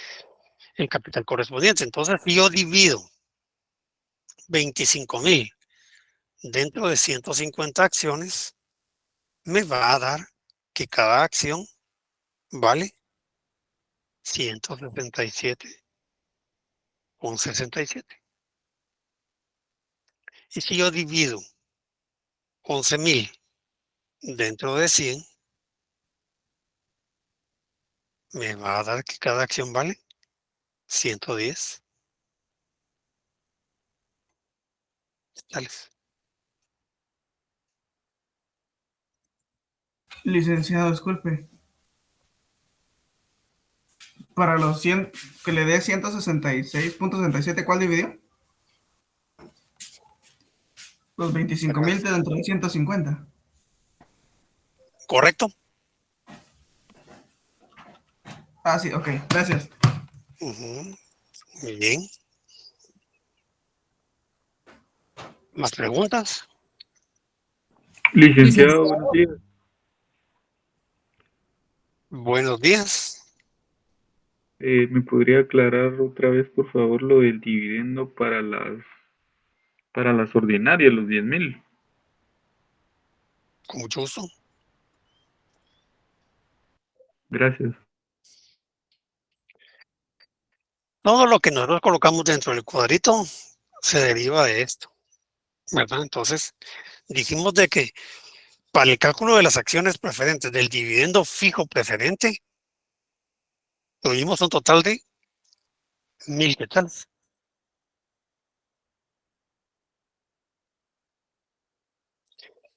el capital correspondiente. Entonces, si yo divido 25,000 dentro de 150 acciones, me va a dar que cada acción vale 177,67. Y si yo divido 11,000 dentro de 100, me va a dar que cada acción vale 110. Tales. Licenciado, disculpe. Para los 100, que le dé 166.67, ¿cuál dividió? Los 25,000 de dentro de 150. ¿Correcto? Ah, sí, ok, gracias. Muy bien. ¿Más preguntas? Licenciado, buenos días. Buenos días. ¿Me podría aclarar otra vez, por favor, lo del dividendo para las ordinarias, los 10,000? Con mucho gusto. Gracias. Todo lo que nosotros colocamos dentro del cuadrito se deriva de esto, ¿verdad? Entonces, dijimos de que para el cálculo de las acciones preferentes del dividendo fijo preferente, tuvimos un total de 1,000 quetzales.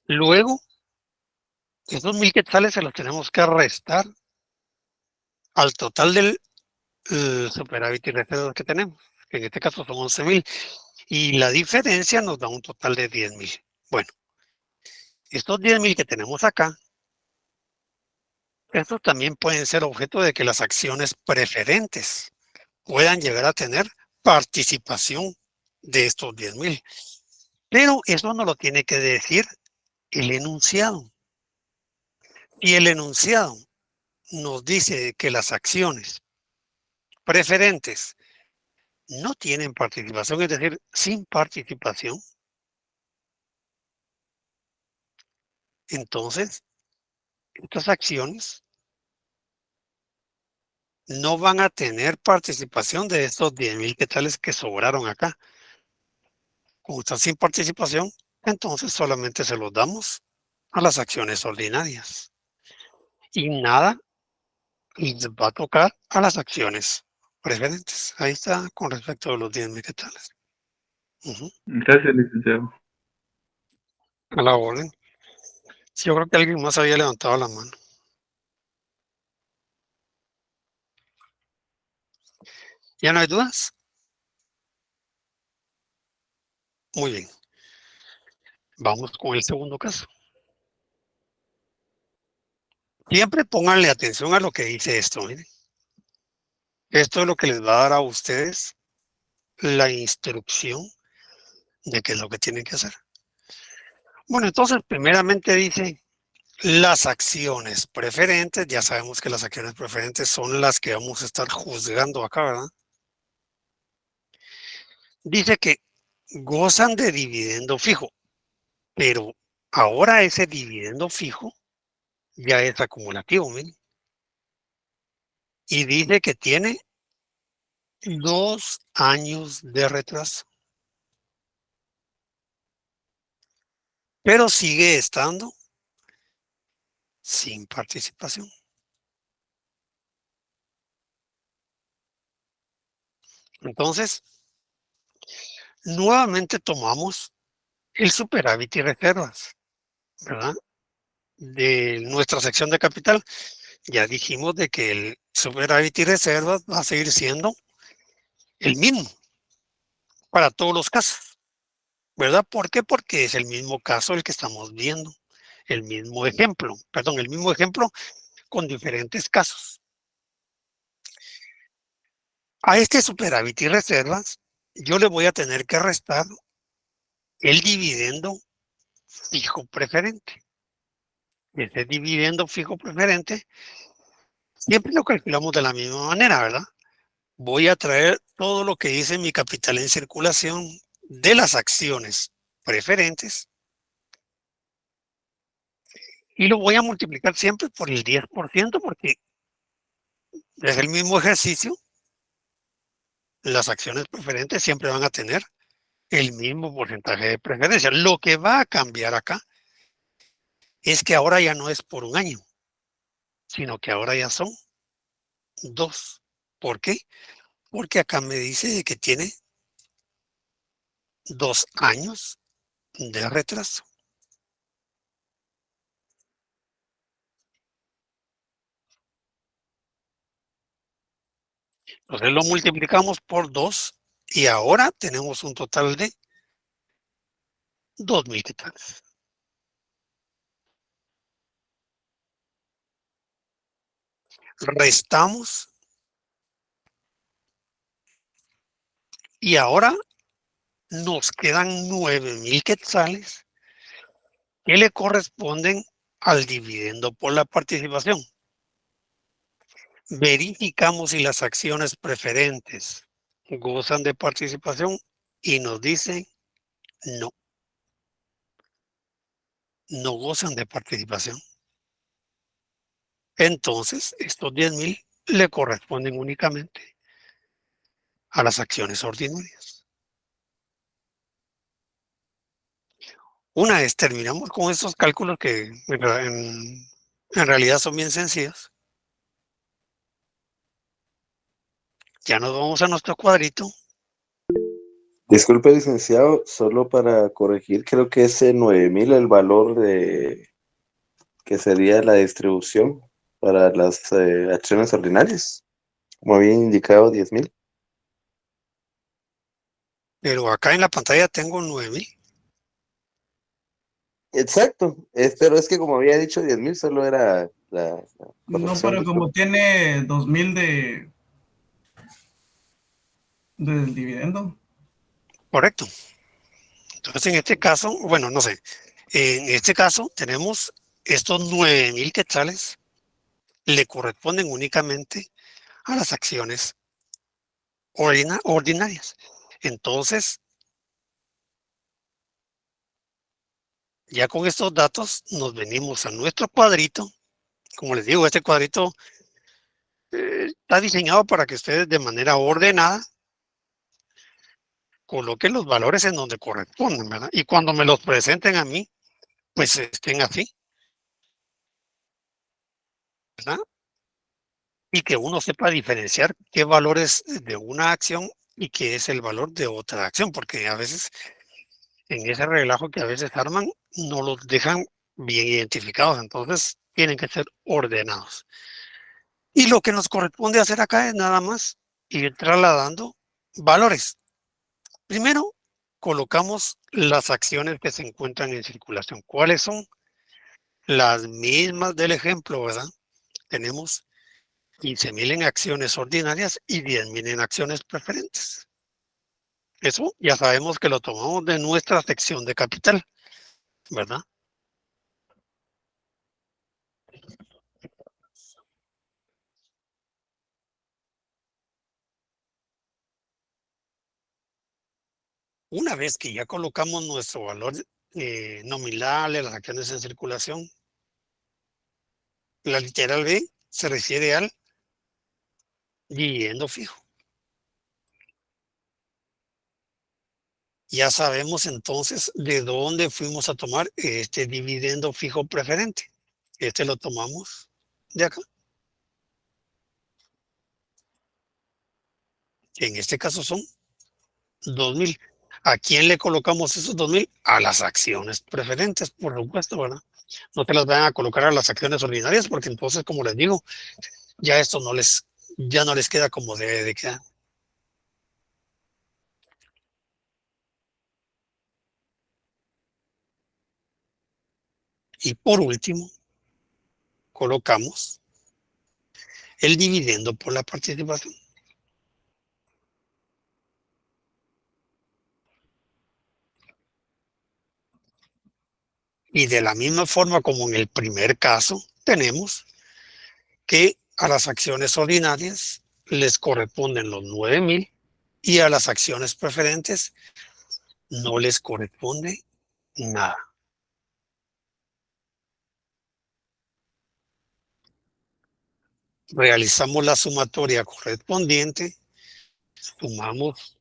Luego, esos 1,000 quetzales se los tenemos que restar al total del superávit y reservas que tenemos, que en este caso son 11,000. Y la diferencia nos da un total de 10,000. Bueno, estos 10,000 que tenemos acá, estos también pueden ser objeto de que las acciones preferentes puedan llegar a tener participación de estos 10,000. Pero eso no lo tiene que decir el enunciado. Y el enunciado nos dice que las acciones preferentes no tienen participación, es decir, sin participación, Entonces, estas acciones no van a tener participación de estos 10,000 quetzales que sobraron acá. Como están sin participación, entonces solamente se los damos a las acciones ordinarias. Y nada les va a tocar a las acciones preferentes. Ahí está con respecto a los 10,000 quetzales. Gracias, licenciado. A la orden. Sí, yo creo que alguien más había levantado la mano. ¿Ya no hay dudas? Muy bien. Vamos con el segundo caso. Siempre pónganle atención a lo que dice esto. Miren. Esto es lo que les va a dar a ustedes la instrucción de qué es lo que tienen que hacer. Bueno, entonces primeramente dice las acciones preferentes. Ya sabemos que las acciones preferentes son las que vamos a estar juzgando acá, ¿verdad? Dice que gozan de dividendo fijo, pero ahora ese dividendo fijo ya es acumulativo, miren. Y dice que tiene 2 años de retraso. Pero sigue estando sin participación. Entonces, nuevamente tomamos el superávit y reservas, ¿verdad? De nuestra sección de capital. Ya dijimos de que el superávit y reservas va a seguir siendo el mismo para todos los casos, ¿verdad? ¿Por qué? Porque es el mismo caso el que estamos viendo, el mismo ejemplo con diferentes casos. A este superávit y reservas, yo le voy a tener que restar el dividendo fijo preferente. Ese dividendo fijo preferente siempre lo calculamos de la misma manera, ¿verdad? Voy a traer todo lo que dice mi capital en circulación de las acciones preferentes y lo voy a multiplicar siempre por el 10% porque es el mismo ejercicio. Las acciones preferentes siempre van a tener el mismo porcentaje de preferencia. Lo que va a cambiar acá es que ahora ya no es por un año, sino que ahora ya son 2. ¿Por qué? Porque acá me dice que tiene 2 años de retraso. Entonces lo multiplicamos por 2 y ahora tenemos un total de 2,000 quetzales. Restamos y ahora nos quedan 9,000 quetzales que le corresponden al dividendo por la participación. Verificamos si las acciones preferentes gozan de participación y nos dicen no. No gozan de participación. Entonces, estos 10,000 le corresponden únicamente a las acciones ordinarias. Una vez terminamos con estos cálculos que en realidad son bien sencillos. Ya nos vamos a nuestro cuadrito. Disculpe, licenciado, solo para corregir, creo que ese 9,000 el valor de que sería la distribución para las acciones ordinarias, como había indicado 10,000. Pero acá en la pantalla tengo 9,000. Exacto, pero es que como había dicho 10,000 solo era la No, corrección. pero como tiene 2,000 del dividendo. Correcto. Entonces, en este caso, bueno, no sé. En este caso, tenemos estos 9,000 quetzales le corresponden únicamente a las acciones ordinarias. Entonces, Ya con estos datos nos venimos a nuestro cuadrito. Como les digo, este cuadrito está diseñado para que ustedes de manera ordenada coloquen los valores en donde corresponden, ¿verdad? Y cuando me los presenten a mí, pues estén así, ¿verdad? Y que uno sepa diferenciar qué valor es de una acción y qué es el valor de otra acción, porque a veces en ese relajo que a veces arman, no los dejan bien identificados, entonces tienen que ser ordenados. Y lo que nos corresponde hacer acá es nada más ir trasladando valores. Primero, colocamos las acciones que se encuentran en circulación. ¿Cuáles son? Las mismas del ejemplo, ¿verdad? Tenemos 15,000 en acciones ordinarias y 10,000 en acciones preferentes. Eso ya sabemos que lo tomamos de nuestra sección de capital, ¿verdad? Una vez que ya colocamos nuestro valor nominal de las acciones en circulación, la literal B se refiere al dividendo fijo. Ya sabemos entonces de dónde fuimos a tomar este dividendo fijo preferente. Este lo tomamos de acá. En este caso son 2,000. ¿A quién le colocamos esos 2,000? A las acciones preferentes, por supuesto, ¿verdad? No te las van a colocar a las acciones ordinarias porque entonces, como les digo, ya esto ya no les queda como debe de quedar. Y por último, colocamos el dividendo por la participación. Y de la misma forma como en el primer caso, tenemos que a las acciones ordinarias les corresponden los 9,000 y a las acciones preferentes no les corresponde nada. Realizamos la sumatoria correspondiente, sumamos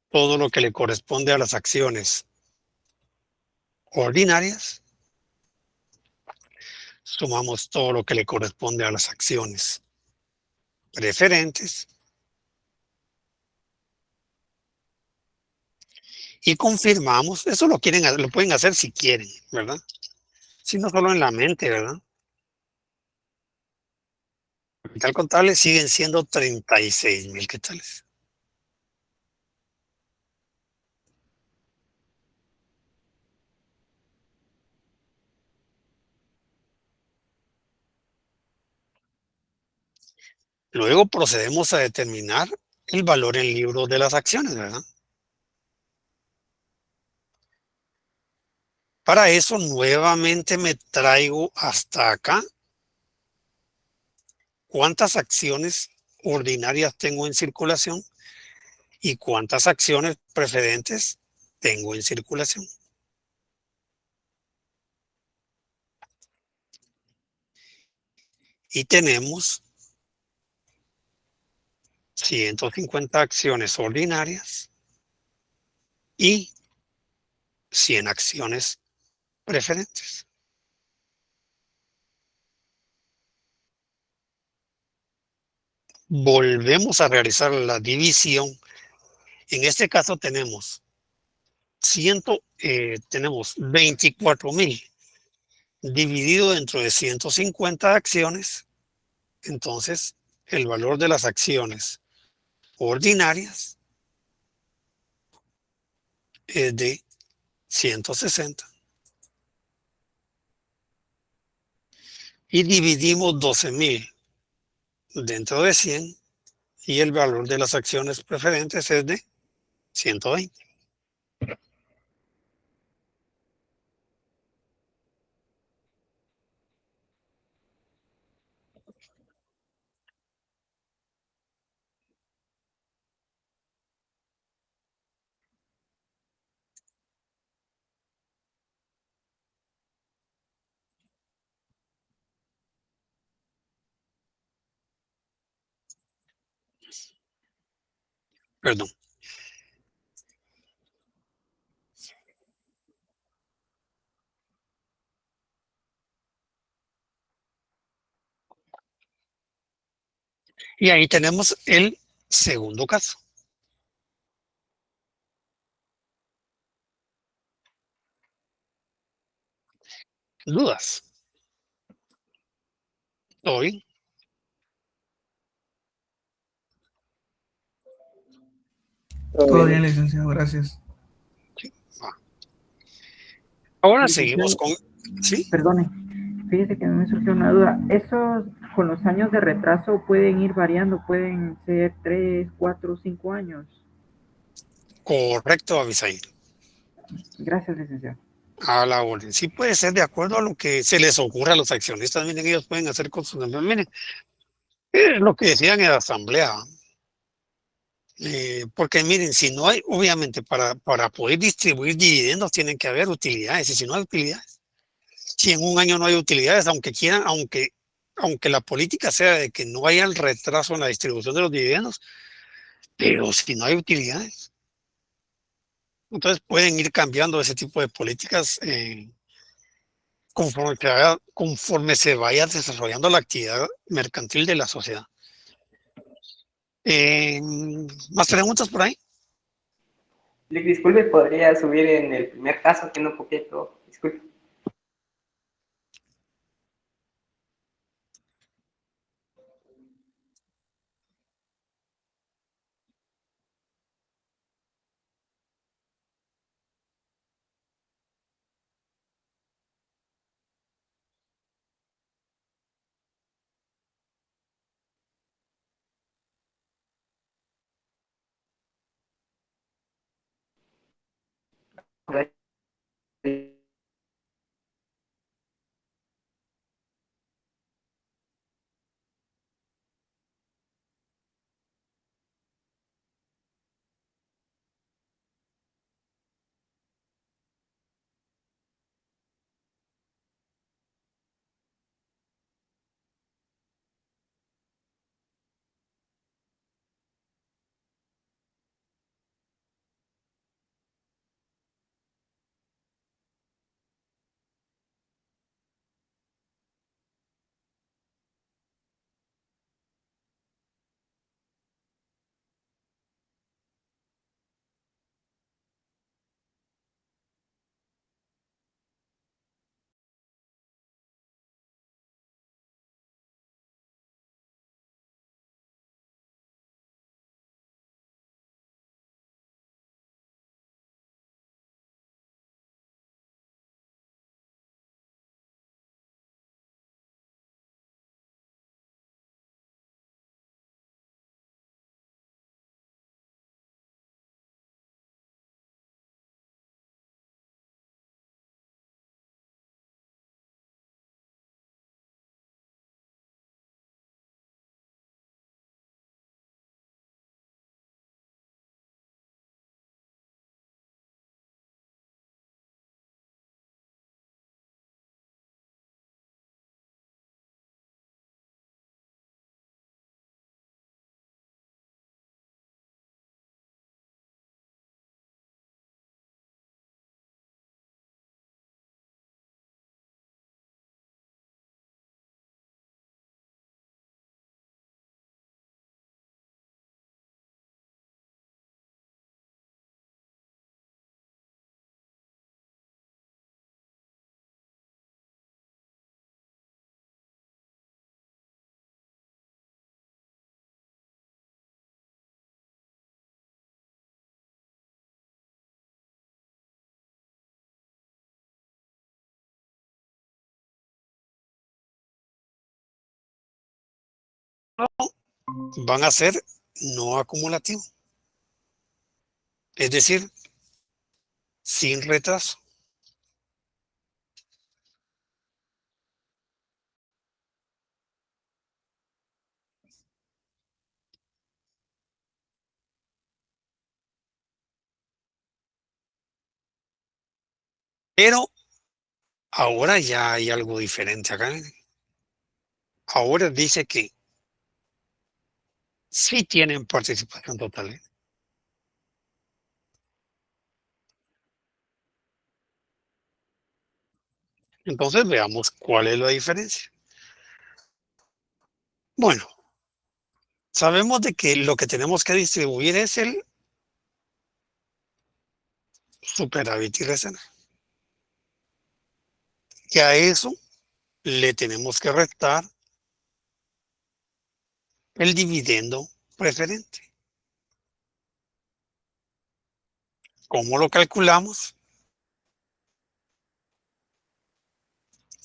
todo lo que le corresponde a las acciones ordinarias, sumamos todo lo que le corresponde a las acciones preferentes y confirmamos. Eso lo pueden hacer si quieren, ¿verdad? Si no solo en la mente, ¿verdad? Capital contable siguen siendo 36,000 quetzales. Luego procedemos a determinar el valor en libros de las acciones, ¿verdad? Para eso nuevamente me traigo hasta acá cuántas acciones ordinarias tengo en circulación y cuántas acciones preferentes tengo en circulación. Y tenemos 150 acciones ordinarias y 100 acciones preferentes. Volvemos a realizar la división. En este caso tenemos 24,000 dividido dentro de 150 acciones. Entonces, el valor de las acciones ordinarias es de 160. Y dividimos 12,000 dentro de 100 y el valor de las acciones preferentes es de 120. Perdón. Y ahí tenemos el segundo caso. ¿Dudas? ¿Todo bien? Todo bien, licenciado, gracias. Ahora Licenciado, seguimos con... ¿Sí? perdone, fíjese que me surgió una duda. ¿Esos con los años de retraso pueden ir variando? ¿Pueden ser 3, 4, 5 años? Correcto, Abisaí. Gracias, licenciado. A la orden. Sí puede ser de acuerdo a lo que se les ocurra a los accionistas. Miren, ellos pueden hacer con sus... Miren, es lo que decían en la asamblea. Porque miren, si no hay, obviamente, para poder distribuir dividendos tienen que haber utilidades. Y si no hay utilidades, si en un año no hay utilidades, aunque quieran, aunque la política sea de que no haya el retraso en la distribución de los dividendos, pero si no hay utilidades, entonces pueden ir cambiando ese tipo de políticas conforme se vaya desarrollando la actividad mercantil de la sociedad. ¿Más preguntas por ahí? Disculpe, podría subir en el primer caso, que no poquito. Disculpe. Van a ser no acumulativos, es decir, sin retraso. Pero ahora ya hay algo diferente acá. Ahora dice que sí tienen participación total. Entonces veamos cuál es la diferencia. Bueno, sabemos de que lo que tenemos que distribuir es el superávit y reserva. Y a eso le tenemos que restar el dividendo preferente. ¿Cómo lo calculamos?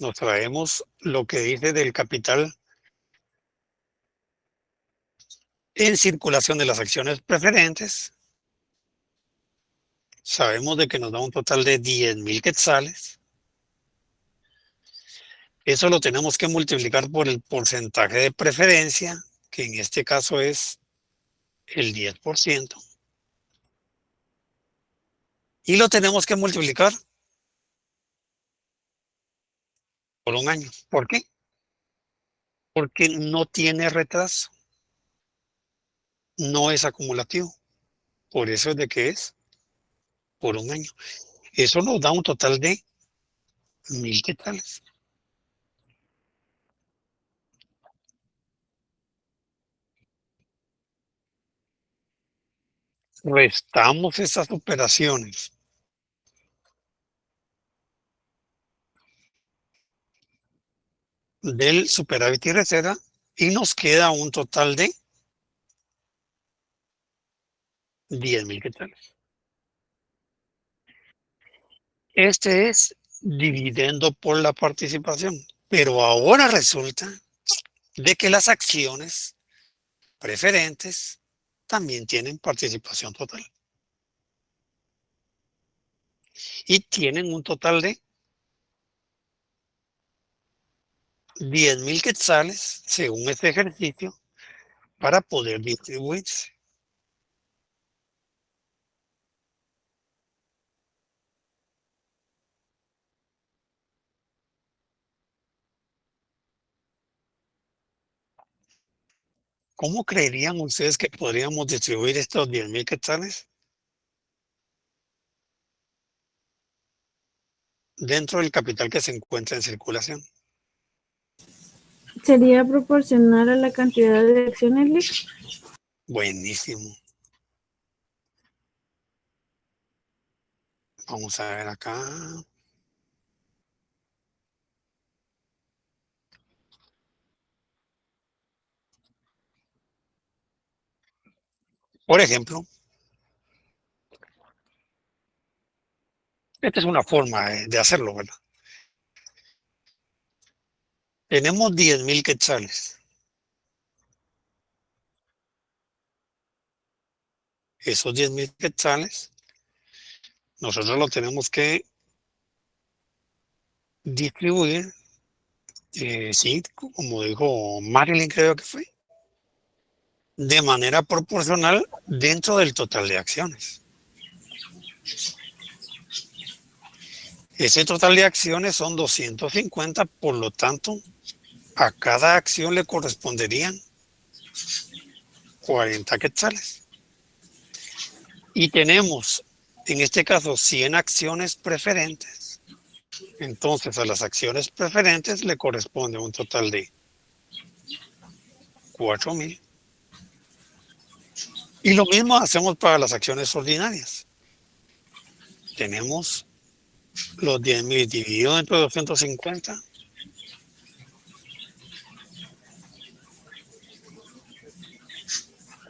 Nos traemos lo que dice del capital en circulación de las acciones preferentes. Sabemos de que nos da un total de 10,000 quetzales. Eso lo tenemos que multiplicar por el porcentaje de preferencia, que en este caso es el 10%. Y lo tenemos que multiplicar por un año. ¿Por qué? Porque no tiene retraso. No es acumulativo. Por eso es de que es por un año. Eso nos da un total de 1,000 quetzales. Restamos esas operaciones del superávit y reserva y nos queda un total de 10,000 quetzales. Este es dividendo por la participación, pero ahora resulta de que las acciones preferentes también tienen participación total. Y tienen un total de 10,000 quetzales, según este ejercicio, para poder distribuirse. ¿Cómo creerían ustedes que podríamos distribuir estos 10,000 quetzales? Dentro del capital que se encuentra en circulación. ¿Sería proporcional a la cantidad de acciones, Lick? Buenísimo. Vamos a ver acá. Por ejemplo, esta es una forma de hacerlo, ¿verdad? Tenemos 10,000 quetzales. Esos 10,000 quetzales, nosotros lo tenemos que distribuir, sí, como dijo Marilyn, creo que fue, de manera proporcional dentro del total de acciones. Ese total de acciones son 250, por lo tanto, a cada acción le corresponderían 40 quetzales. Y tenemos, en este caso, 100 acciones preferentes. Entonces, a las acciones preferentes le corresponde un total de 4,000. Y lo mismo hacemos para las acciones ordinarias. Tenemos los 10,000 dividido entre 250.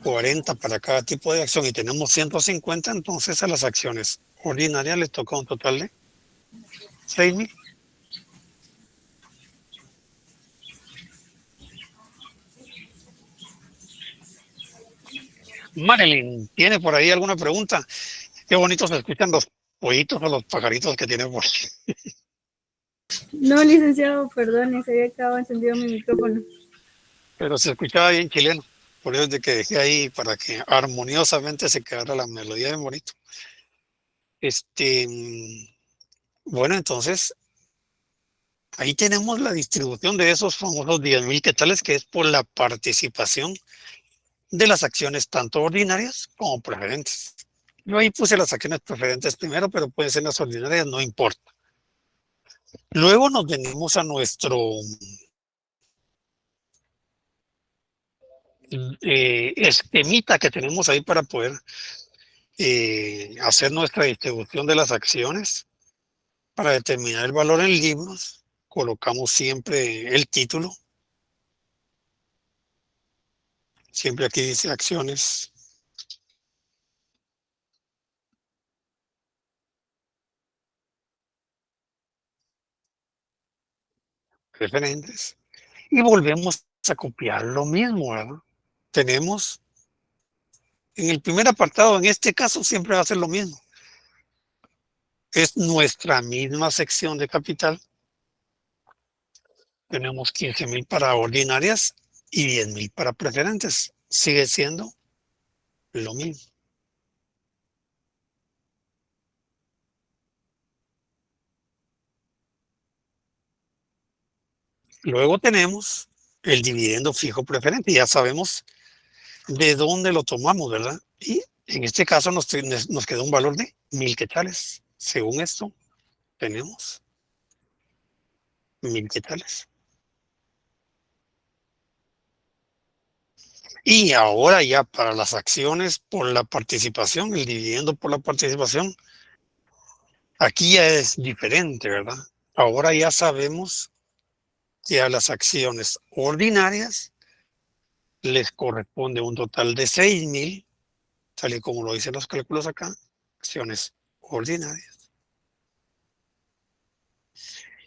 $40 para cada tipo de acción y tenemos 150, entonces a las acciones ordinarias les toca un total de 6,000. Marilyn, ¿tiene por ahí alguna pregunta? Qué bonitos se escuchan los pollitos o los pajaritos que tienen por ahí. No, licenciado, perdón, se había quedado encendido mi micrófono. Pero se escuchaba bien chileno. Por eso es de que dejé ahí para que armoniosamente se quedara la melodía bien bonito. Bueno, entonces, ahí tenemos la distribución de esos famosos 10,000 quetzales, que es por la participación de las acciones tanto ordinarias como preferentes. Yo ahí puse las acciones preferentes primero, pero pueden ser las ordinarias, no importa. Luego nos venimos a nuestro esquemita que tenemos ahí para poder hacer nuestra distribución de las acciones. Para determinar el valor en libros, colocamos siempre el título. Siempre aquí dice acciones. Preferentes. Y volvemos a copiar lo mismo, ¿verdad? Tenemos en el primer apartado, en este caso siempre va a ser lo mismo. Es nuestra misma sección de capital. Tenemos 15,000 para ordinarias y 10,000 para preferentes. Sigue siendo lo mismo. Luego tenemos el dividendo fijo preferente. Ya sabemos de dónde lo tomamos, ¿verdad? Y en este caso nos queda un valor de 1,000 quetzales. Según esto, tenemos 1,000 quetzales. Y ahora ya para las acciones por la participación, el dividendo por la participación, aquí ya es diferente, ¿verdad? Ahora ya sabemos que a las acciones ordinarias les corresponde un total de 6,000, tal y como lo dicen los cálculos acá, acciones ordinarias.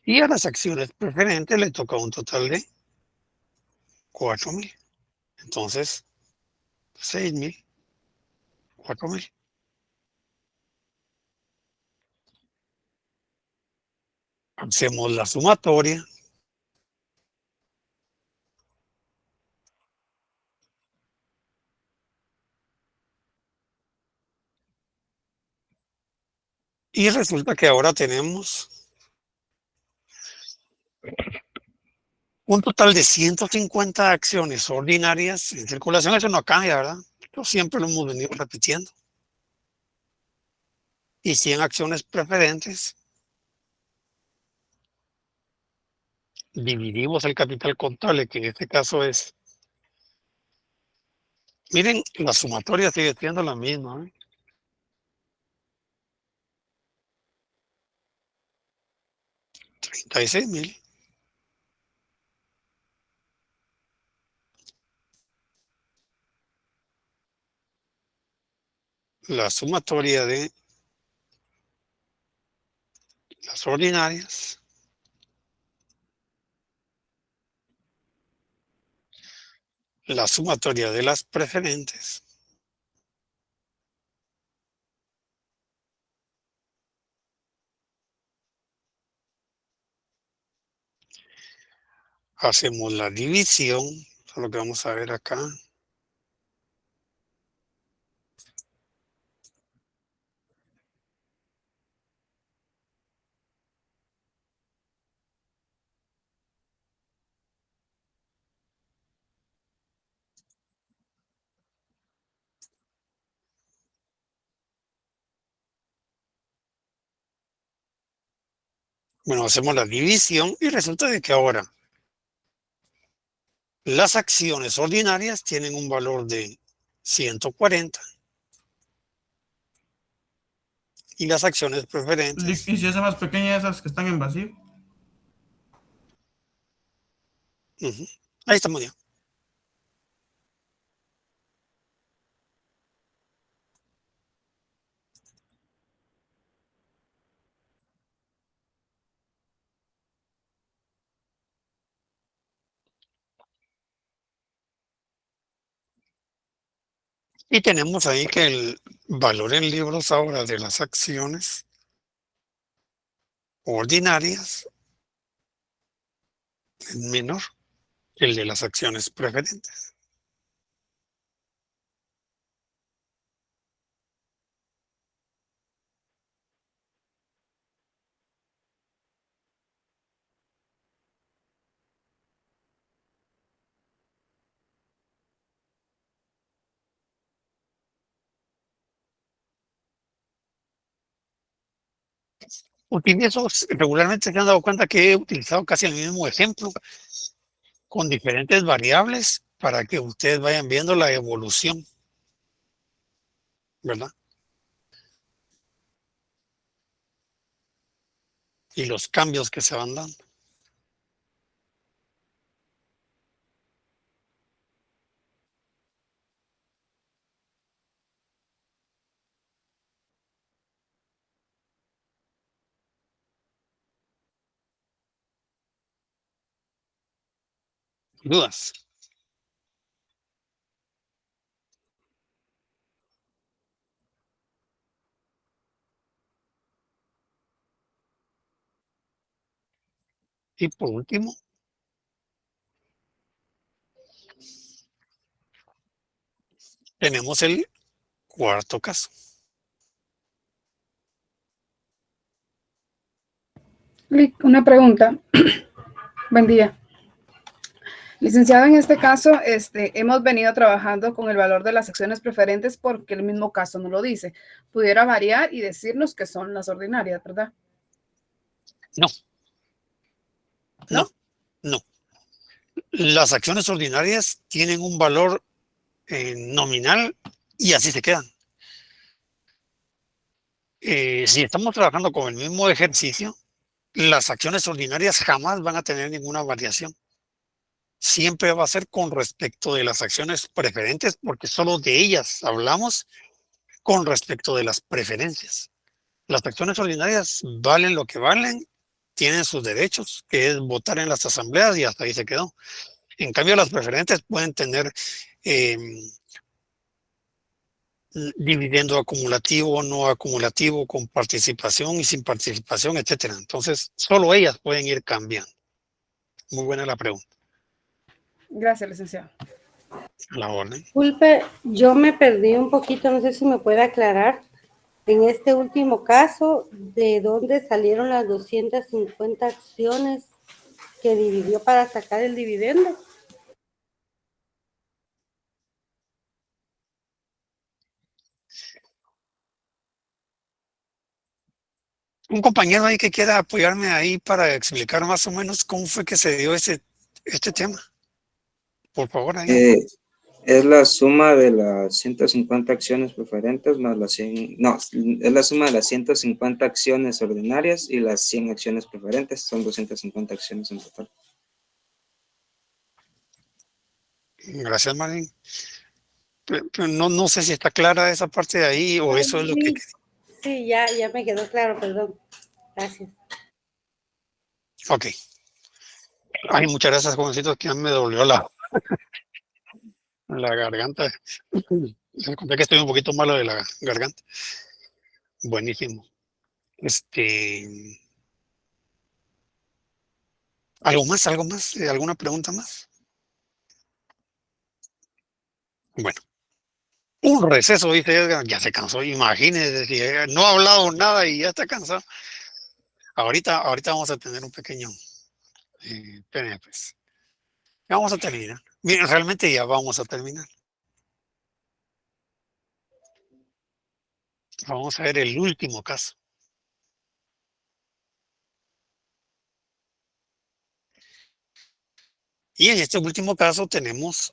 Y a las acciones preferentes le toca un total de 4,000. Entonces, 6,000, 4,000. Hacemos la sumatoria. Y resulta que ahora tenemos un total de 150 acciones ordinarias en circulación. Eso no cambia, ¿verdad? Esto siempre lo hemos venido repitiendo. Y 100 acciones preferentes. Dividimos el capital contable, que en este caso es... Miren, la sumatoria sigue siendo la misma, ¿eh? 36,000. La sumatoria de las ordinarias. La sumatoria de las preferentes. Hacemos la división, eso es lo que vamos a ver acá. Bueno, hacemos la división y resulta de que ahora las acciones ordinarias tienen un valor de 140 y las acciones preferentes. ¿Y si es más pequeña esas que están en vacío? Ahí estamos ya. Y tenemos ahí que el valor en libros ahora de las acciones ordinarias es menor que el de las acciones preferentes. Utilizo, regularmente se han dado cuenta que he utilizado casi el mismo ejemplo con diferentes variables para que ustedes vayan viendo la evolución, ¿verdad? Y los cambios que se van dando. ¿Dudas? Y por último, tenemos el cuarto caso. Una pregunta. Buen día. Licenciado, en este caso, hemos venido trabajando con el valor de las acciones preferentes porque el mismo caso no lo dice. Pudiera variar y decirnos que son las ordinarias, ¿verdad? No. No. Las acciones ordinarias tienen un valor nominal y así se quedan. Si estamos trabajando con el mismo ejercicio, las acciones ordinarias jamás van a tener ninguna variación. Siempre va a ser con respecto de las acciones preferentes, porque solo de ellas hablamos con respecto de las preferencias. Las acciones ordinarias valen lo que valen, tienen sus derechos, que es votar en las asambleas y hasta ahí se quedó. En cambio, las preferentes pueden tener dividendo acumulativo, no acumulativo, con participación y sin participación, etcétera. Entonces, solo ellas pueden ir cambiando. Muy buena la pregunta. Gracias, licenciado. La orden. Disculpe, yo me perdí un poquito, no sé si me puede aclarar. En este último caso, ¿de dónde salieron las 250 acciones que dividió para sacar el dividendo? Un compañero ahí que quiera apoyarme ahí para explicar más o menos cómo fue que se dio este tema. Por favor, ahí. Es la suma de las 150 acciones preferentes más las 100, no, es la suma de las 150 acciones ordinarias y las 100 acciones preferentes, son 250 acciones en total. Gracias, Marín. Pero no sé si está clara esa parte de ahí o eso es lo que... Sí, ya me quedó claro, perdón. Gracias. Ok. Ay, muchas gracias, jovencitos, que ya me dolió la garganta. Les conté que estoy un poquito malo de la garganta. Buenísimo. ¿Algo más? ¿Alguna pregunta más? Bueno. Un receso, dice Edgar, ya se cansó, imagínense, no ha hablado nada y ya está cansado. Ahorita vamos a tener un pequeño, espérenme, pues. Ya vamos a terminar. Miren, realmente ya vamos a terminar. Vamos a ver el último caso. Y en este último caso tenemos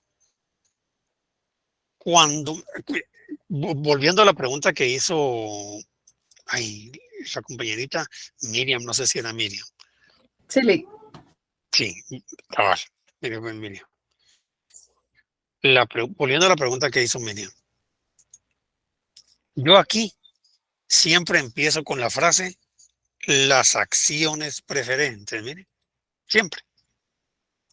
volviendo a la pregunta que hizo la compañerita Miriam, no sé si era Miriam. Sí, cabal, Miriam. Volviendo a la pregunta que hizo Miriam. Yo aquí siempre empiezo con la frase las acciones preferentes, miren, siempre.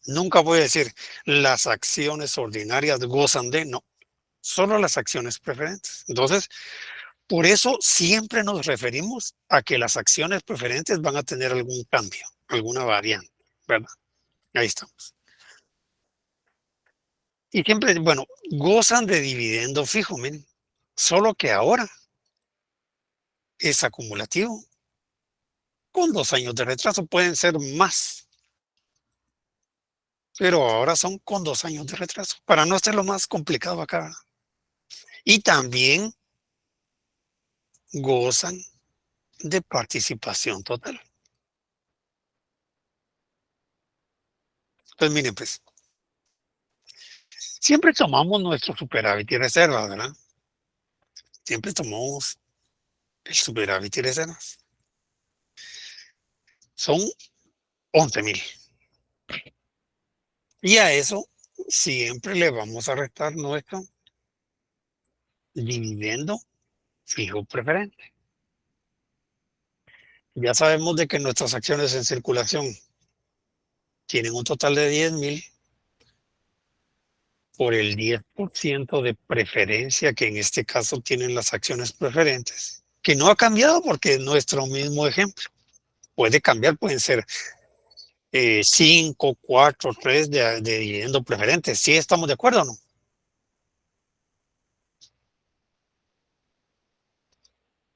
Nunca voy a decir las acciones ordinarias gozan de, no, solo las acciones preferentes. Entonces, por eso siempre nos referimos a que las acciones preferentes van a tener algún cambio, alguna variante, ¿verdad? Ahí estamos. Y siempre, bueno, gozan de dividendo fijo, miren, solo que ahora es acumulativo. Con 2 años de retraso pueden ser más. Pero ahora son con 2 años de retraso, para no hacerlo más complicado acá. Y también gozan de participación total. Entonces, miren, pues, siempre tomamos nuestro superávit y reserva, ¿verdad? Siempre tomamos el superávit y reservas. Son 11,000. Y a eso siempre le vamos a restar nuestro dividendo fijo preferente. Ya sabemos de que nuestras acciones en circulación tienen un total de 10,000 por el 10% de preferencia que en este caso tienen las acciones preferentes, que no ha cambiado porque es nuestro mismo ejemplo. Puede cambiar, pueden ser 5, 4, 3 de dividendo preferente. ¿Sí estamos de acuerdo o no?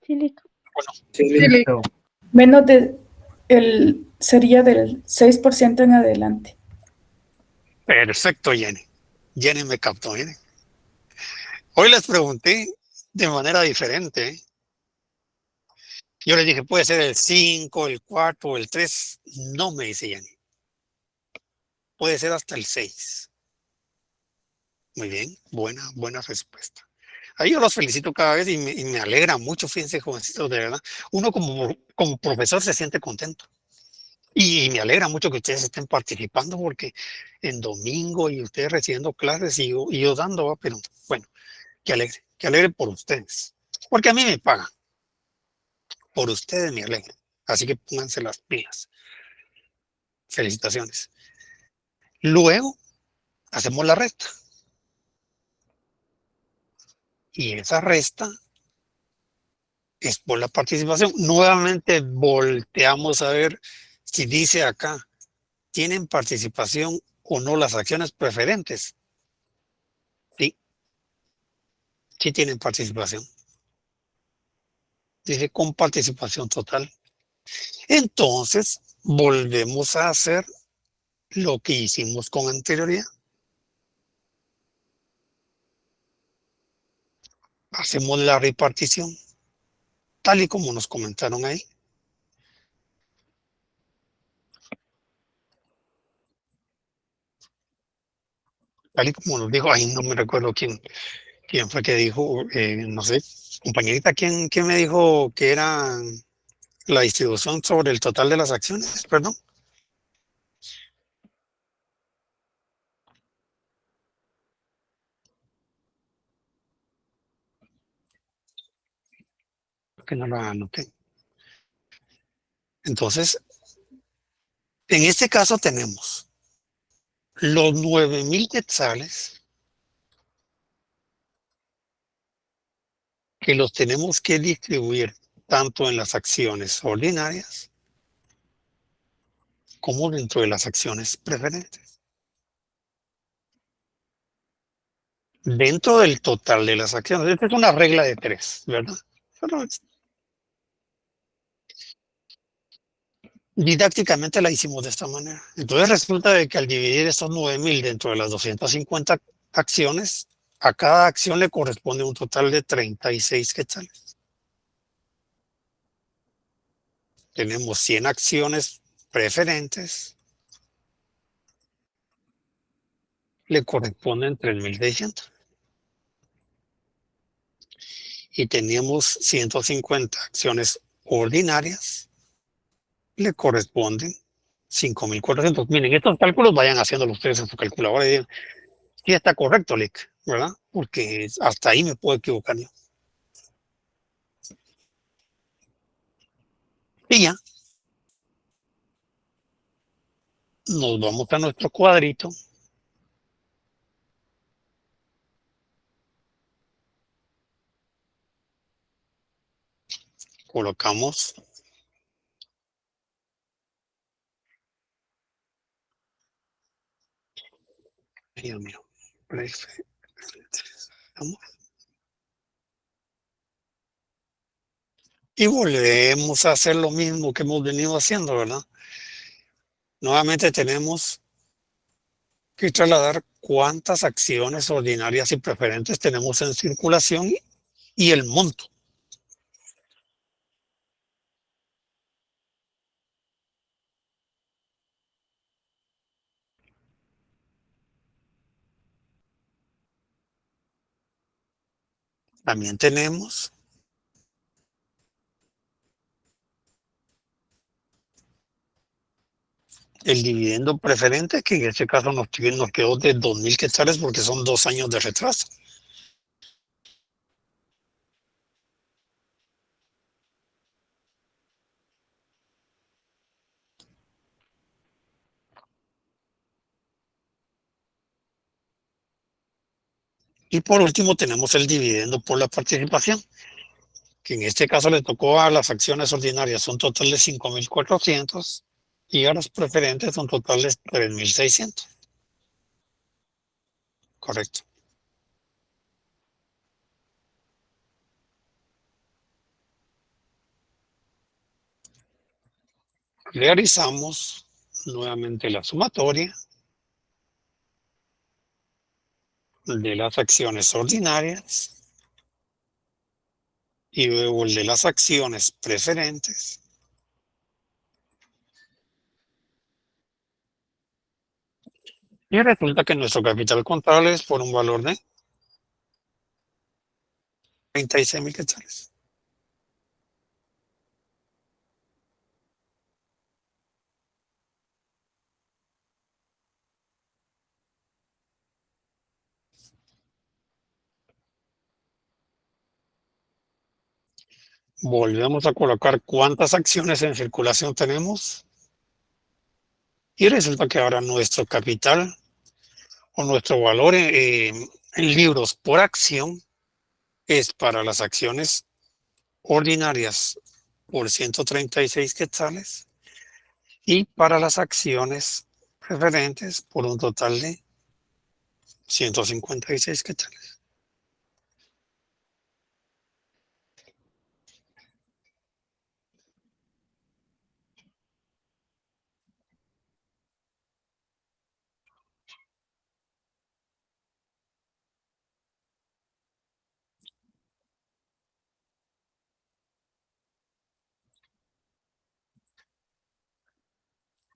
Sí, listo. Bueno, Sí, listo. Menos sería del 6% en adelante. perfecto, Jenny. Jenny me captó, Jenny. Hoy les pregunté de manera diferente, ¿eh? Yo les dije, puede ser el 5, el 4, el 3. No me dice Jenny. Puede ser hasta el 6. Muy bien, buena respuesta. Ahí yo los felicito cada vez y me alegra mucho, fíjense, jovencitos, de verdad. Uno como profesor se siente contento. Y me alegra mucho que ustedes estén participando porque en domingo y ustedes recibiendo clases y yo dando, ¿va? Pero bueno, que alegre por ustedes. Porque a mí me pagan. Por ustedes me alegro. Así que pónganse las pilas. Felicitaciones. Luego, hacemos la resta. Y esa resta es por la participación. Nuevamente volteamos a ver si dice acá, ¿tienen participación o no las acciones preferentes? Sí, sí tienen participación. Dice con participación total. Entonces, volvemos a hacer lo que hicimos con anterioridad. Hacemos la repartición, tal y como nos comentaron ahí. Tal y como nos dijo, ahí no me recuerdo quién fue que dijo, no sé, compañerita, ¿quién me dijo que era la distribución sobre el total de las acciones? Perdón. Que no la anoté. Entonces, en este caso tenemos los 9,000 quetzales que los tenemos que distribuir tanto en las acciones ordinarias como dentro de las acciones preferentes. Dentro del total de las acciones. Esta es una regla de 3, ¿verdad? Pero didácticamente la hicimos de esta manera. Entonces resulta de que al dividir estos 9,000 dentro de las 250 acciones, a cada acción le corresponde un total de 36 quetzales. Tenemos 100 acciones preferentes, le corresponden 3,600. Y tenemos 150 acciones ordinarias, le corresponden 5,400. Miren, estos cálculos vayan haciéndolos ustedes en su calculadora y digan, sí está correcto, Lick, ¿verdad? Porque hasta ahí me puedo equivocar yo. Y ya, nos vamos a nuestro cuadrito. Colocamos Dios mío, y volvemos a hacer lo mismo que hemos venido haciendo, ¿verdad? Nuevamente tenemos que trasladar cuántas acciones ordinarias y preferentes tenemos en circulación y el monto. También tenemos el dividendo preferente, que en este caso nos quedó de 2.000 quetzales porque son 2 años de retraso. Y por último tenemos el dividendo por la participación, que en este caso le tocó a las acciones ordinarias un total de 5.400 y a las preferentes un total de 3.600. Correcto. Realizamos nuevamente la sumatoria de las acciones ordinarias y luego el de las acciones preferentes. Y resulta que nuestro capital contable es por un valor de 36.000 quetzales. Volvemos a colocar cuántas acciones en circulación tenemos. Y resulta que ahora nuestro capital o nuestro valor en libros por acción es para las acciones ordinarias por 136 quetzales y para las acciones preferentes por un total de 156 quetzales.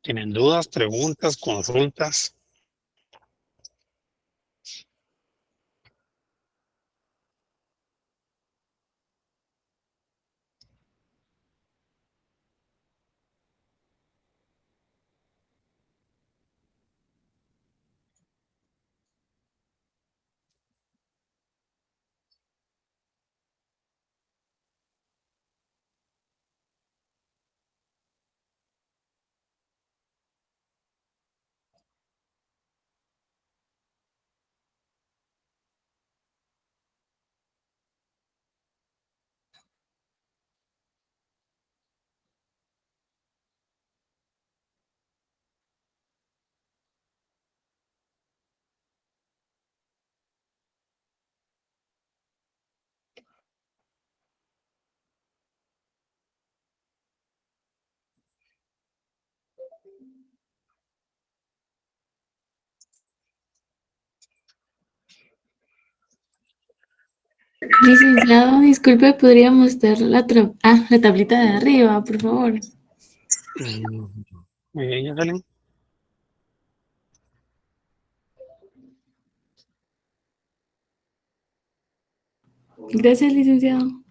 ¿Tienen dudas, preguntas, consultas? Licenciado, disculpe, ¿podría mostrar la tablita de arriba, por favor? Muy bien, Jacqueline. Gracias, licenciado.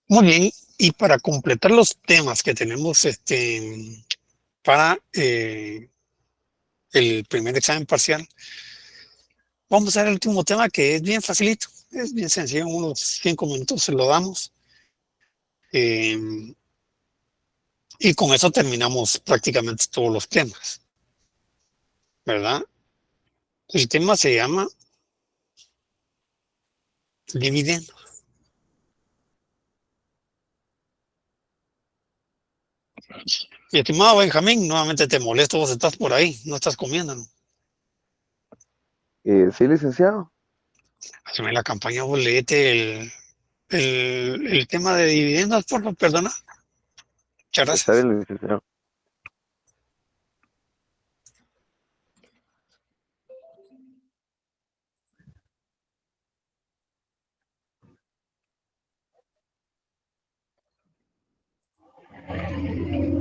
Muy bien, y para completar los temas que tenemos para el primer examen parcial, vamos a ver el último tema que es bien facilito, es bien sencillo, en unos 5 minutos se lo damos. Y con eso terminamos prácticamente todos los temas, ¿verdad? El tema se llama dividendo. Mi estimado Benjamín, nuevamente te molesto, vos estás por ahí, no estás comiendo, ¿no? Sí, licenciado. Hazme la campaña, vos léete el tema de dividendos, por favor, perdona. Muchas gracias. Está bien, licenciado.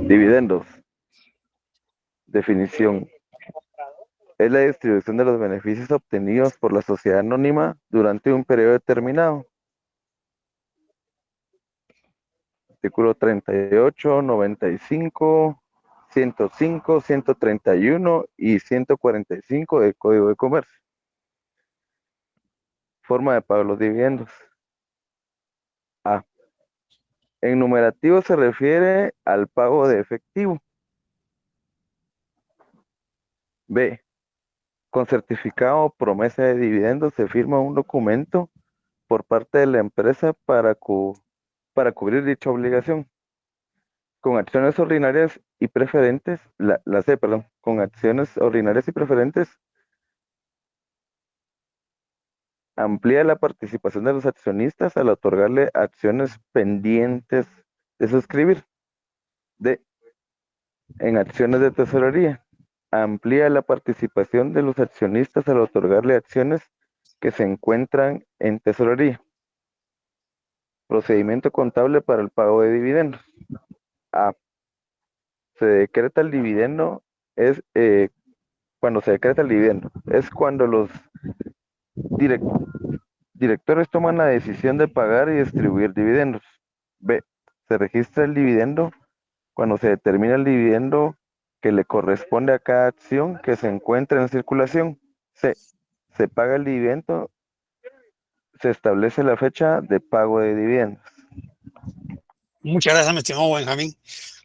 Dividendos. Definición. es la distribución de los beneficios obtenidos por la sociedad anónima durante un periodo determinado. Artículo 38, 95, 105, 131 y 145 del Código de Comercio. Forma de pago de los dividendos. A. En numerativo se refiere al pago de efectivo. B. Con certificado o promesa de dividendos se firma un documento por parte de la empresa para cubrir dicha obligación. Con acciones ordinarias y preferentes, con acciones ordinarias y preferentes, amplía la participación de los accionistas al otorgarle acciones pendientes de suscribir. D. En acciones de tesorería, amplía la participación de los accionistas al otorgarle acciones que se encuentran en tesorería. Procedimiento contable para el pago de dividendos. A. Se decreta el dividendo, cuando se decreta el dividendo, es cuando los directores toman la decisión de pagar y distribuir dividendos. B. Se registra el dividendo cuando se determina el dividendo que le corresponde a cada acción que se encuentra en circulación. C. Se paga el dividendo, se establece la fecha de pago de dividendos. Muchas gracias, mi estimado Benjamín.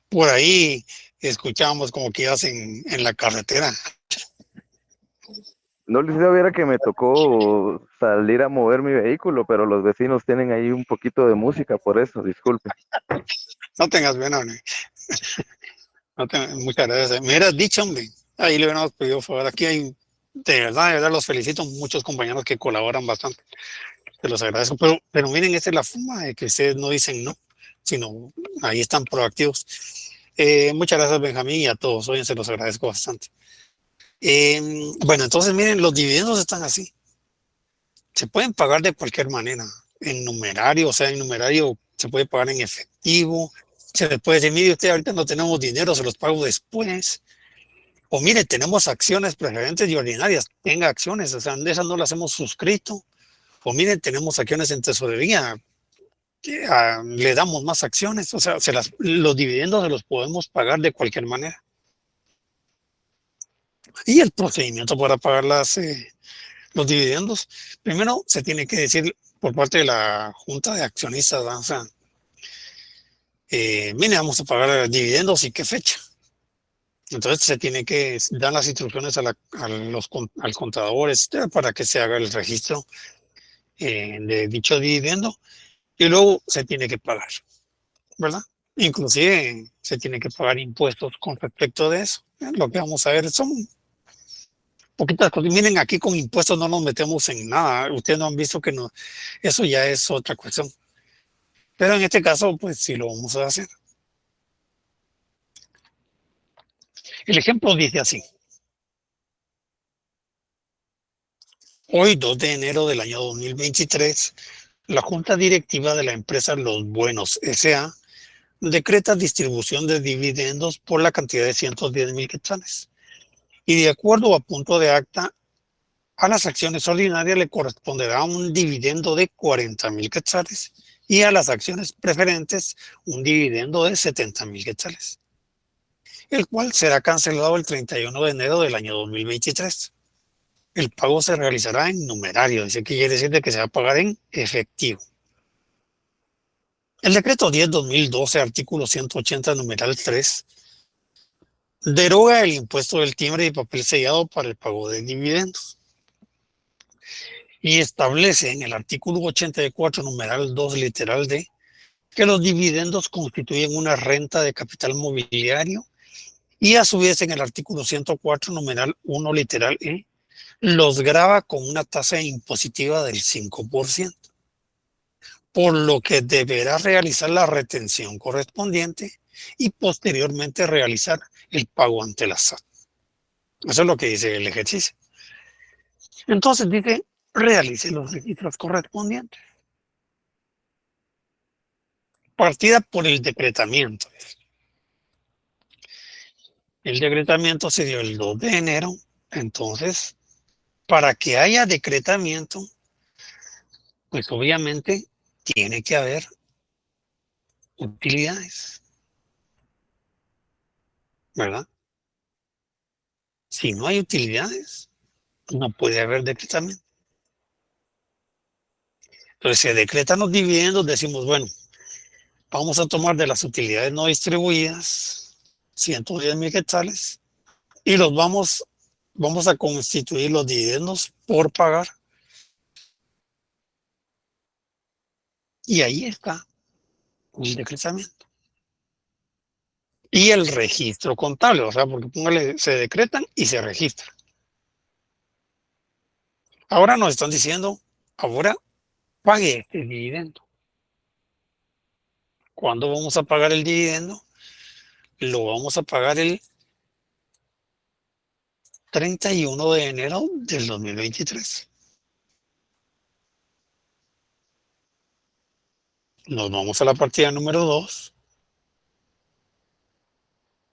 Por ahí escuchábamos como que ibas en la carretera. No les viera que me tocó salir a mover mi vehículo, pero los vecinos tienen ahí un poquito de música, por eso, disculpe. No tengas pena, hombre. Muchas gracias. Me hubieras dicho, hombre. Ahí le hubiéramos pedido favor. Aquí hay, de verdad, los felicito. Muchos compañeros que colaboran bastante. Se los agradezco. Pero miren, esta es la forma de que ustedes no dicen no, sino ahí están proactivos. Muchas gracias, Benjamín, y a todos. Oye, se los agradezco bastante. Bueno, entonces miren, los dividendos están así. Se pueden pagar de cualquier manera. En numerario, o sea, en numerario se puede pagar en efectivo. Se le puede decir, mire, usted ahorita no tenemos dinero, se los pago después. O mire, tenemos acciones preferentes y ordinarias. Tenga acciones, o sea, de esas no las hemos suscrito. O miren, tenemos acciones en tesorería. Le damos más acciones. O sea, los dividendos se los podemos pagar de cualquier manera. Y el procedimiento para pagar los dividendos, primero se tiene que decir por parte de la Junta de Accionistas, ¿verdad? O sea, mire, vamos a pagar dividendos y qué fecha. Entonces se tiene que dar las instrucciones al contador para que se haga el registro de dicho dividendo y luego se tiene que pagar, ¿verdad? Inclusive se tiene que pagar impuestos con respecto de eso. Lo que vamos a ver son poquitas cosas. Miren, aquí con impuestos no nos metemos en nada. Ustedes no han visto que no, eso ya es otra cuestión. Pero en este caso, pues sí lo vamos a hacer. El ejemplo dice así. Hoy, 2 de enero del año 2023, la Junta Directiva de la empresa Los Buenos S.A. decreta distribución de dividendos por la cantidad de 110,000 quetzales. Y de acuerdo a punto de acta, a las acciones ordinarias le corresponderá un dividendo de 40,000 quetzales y a las acciones preferentes un dividendo de 70,000 quetzales, el cual será cancelado el 31 de enero del año 2023. El pago se realizará en numerario, dice que quiere decir que se va a pagar en efectivo. El decreto 10/2012, artículo 180, numeral 3, deroga el impuesto del timbre y papel sellado para el pago de dividendos y establece en el artículo 84, numeral 2, literal D, que los dividendos constituyen una renta de capital mobiliario y a su vez en el artículo 104, numeral 1, literal E, los grava con una tasa impositiva del 5%, por lo que deberá realizar la retención correspondiente y posteriormente realizar el pago ante la SAT. Eso es lo que dice el ejercicio. Entonces dice, realice los registros correspondientes. Partida por el decretamiento. El decretamiento se dio el 2 de enero Entonces, para que haya decretamiento, pues obviamente tiene que haber utilidades, ¿verdad? Si no hay utilidades, no puede haber decretamiento. Entonces, se decretan los dividendos, decimos, bueno, vamos a tomar de las utilidades no distribuidas 110,000 quetzales y los vamos a constituir los dividendos por pagar. Y ahí está el decretamiento. Y el registro contable, o sea, porque póngale, se decretan y se registran. Ahora nos están diciendo, ahora pague este dividendo. ¿Cuándo vamos a pagar el dividendo? Lo vamos a pagar el 31 de enero del 2023. Nos vamos a la partida número 2.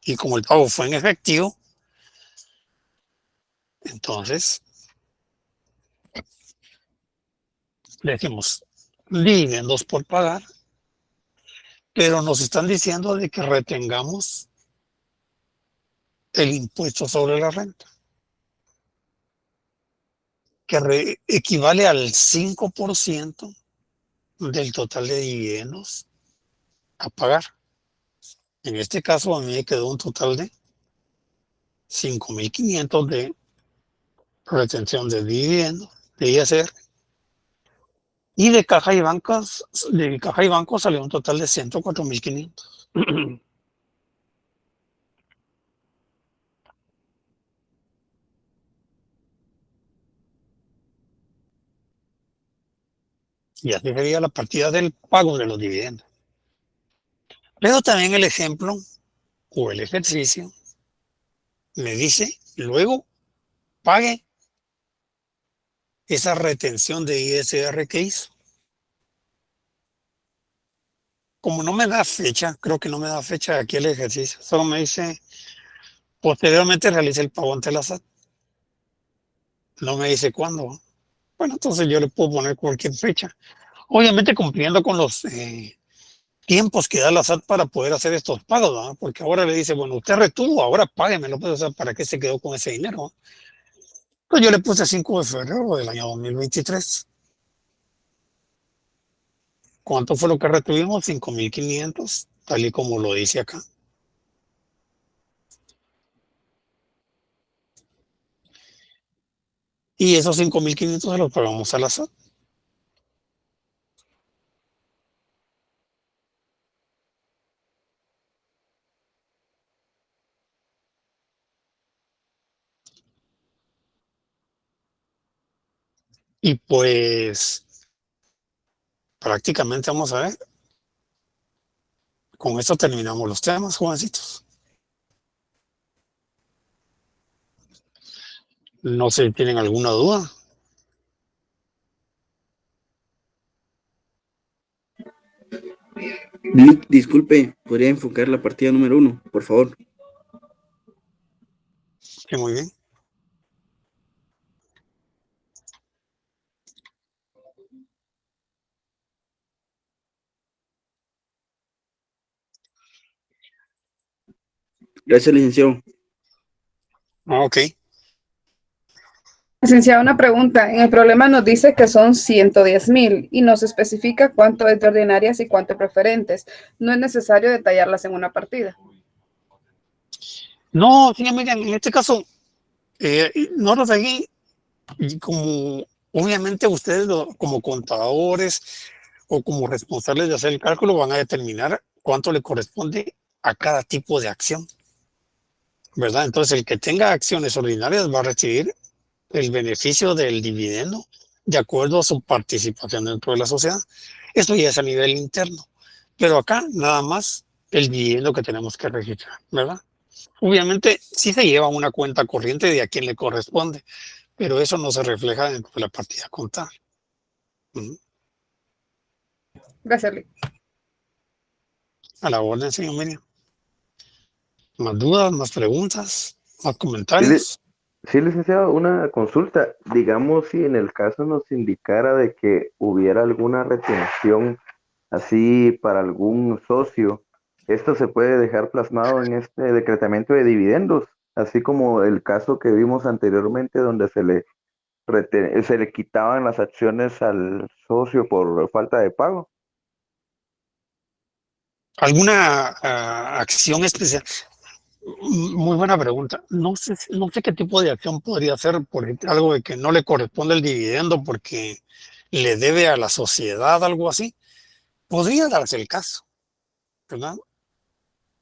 Y como el pago fue en efectivo, entonces decimos dividendos por pagar, pero nos están diciendo de que retengamos el impuesto sobre la renta, que equivale al 5% del total de dividendos a pagar. En este caso a mí me quedó un total de 5,500 de retención de dividendos, de ISR, y de caja y bancos salió un total de 104,500. Y así sería la partida del pago de los dividendos. Pero también el ejemplo o el ejercicio me dice, luego pague esa retención de ISR que hizo. Como no me da fecha, creo que no me da fecha aquí el ejercicio, solo me dice, posteriormente realice el pago ante la SAT. No me dice cuándo. Bueno, entonces yo le puedo poner cualquier fecha. Obviamente cumpliendo con los tiempos que da la SAT para poder hacer estos pagos, ¿verdad? Porque ahora le dice, bueno, usted retuvo, ahora páguemelo, pues, o sea, ¿para qué se quedó con ese dinero? Pues yo le puse 5 de febrero del año 2023. ¿Cuánto fue lo que retuvimos? 5,500, tal y como lo dice acá. Y esos 5,500 se los pagamos a la SAT. Y pues prácticamente vamos a ver. Con esto terminamos los temas, jovencitos. No sé si tienen alguna duda. Disculpe, ¿podría enfocar la partida número 1, por favor? Sí, muy bien. Gracias, licenciado. Ok. Licenciado, una pregunta. En el problema nos dice que son 110,000 y nos especifica cuánto es de ordinarias y cuánto de preferentes. No es necesario detallarlas en una partida. No, sí, amiga, en este caso, nosotros aquí, como obviamente ustedes como contadores o como responsables de hacer el cálculo van a determinar cuánto le corresponde a cada tipo de acción, ¿verdad? Entonces el que tenga acciones ordinarias va a recibir el beneficio del dividendo de acuerdo a su participación dentro de la sociedad. Esto ya es a nivel interno, pero acá nada más el dividendo que tenemos que registrar, ¿verdad? Obviamente sí se lleva una cuenta corriente de a quién le corresponde, pero eso no se refleja dentro de la partida contable. Gracias, Lee. A la orden, señor Miriam. ¿Más dudas, más preguntas, más comentarios? Sí, licenciado, una consulta. Digamos, si en el caso nos indicara de que hubiera alguna retención así para algún socio, esto se puede dejar plasmado en este decretamiento de dividendos, así como el caso que vimos anteriormente donde se le quitaban las acciones al socio por falta de pago. ¿Alguna acción especial? Muy buena pregunta. No sé qué tipo de acción podría ser, por ejemplo, algo de que no le corresponde el dividendo porque le debe a la sociedad, algo así. Podría darse el caso, ¿verdad?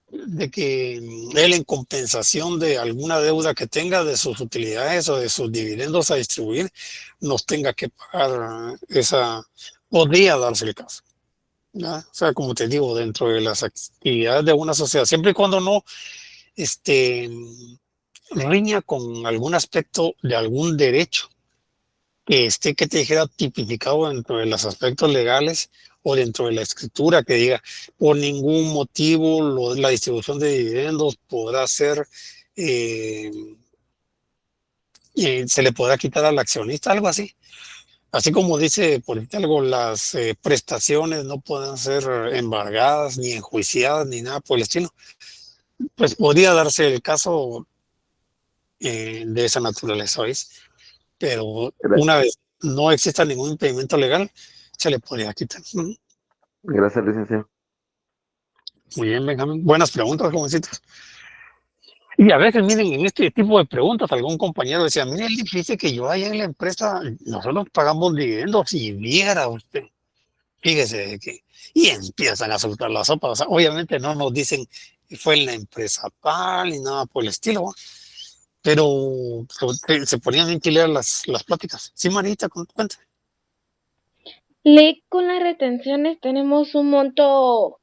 De que él, en compensación de alguna deuda que tenga de sus utilidades o de sus dividendos a distribuir, nos tenga que pagar esa. Podría darse el caso, ¿verdad? O sea, como te digo, dentro de las actividades de una sociedad, siempre y cuando no este, riña con algún aspecto de algún derecho que te dijera tipificado dentro de los aspectos legales o dentro de la escritura, que diga por ningún motivo la distribución de dividendos podrá ser, eh, se le podrá quitar al accionista, algo así. Así como dice, por ejemplo, algo, las prestaciones no pueden ser embargadas, ni enjuiciadas, ni nada por el estilo. Pues podría darse el caso de esa naturaleza, ¿veis? Pero una vez no exista ningún impedimento legal, se le podría quitar. Gracias, licenciado. Muy bien, Benjamín. Buenas preguntas, jovencitos. Y a veces, miren, en este tipo de preguntas, algún compañero decía, mire, él dice que yo allá en la empresa, nosotros pagamos dividendos y viera usted. Fíjese que, y empiezan a soltar la sopa. O sea, obviamente no nos dicen que fue en la empresa tal y nada por el estilo, ¿va? Pero se ponían en chilear las pláticas. Sí, Marita, cuenta. Con las retenciones tenemos un monto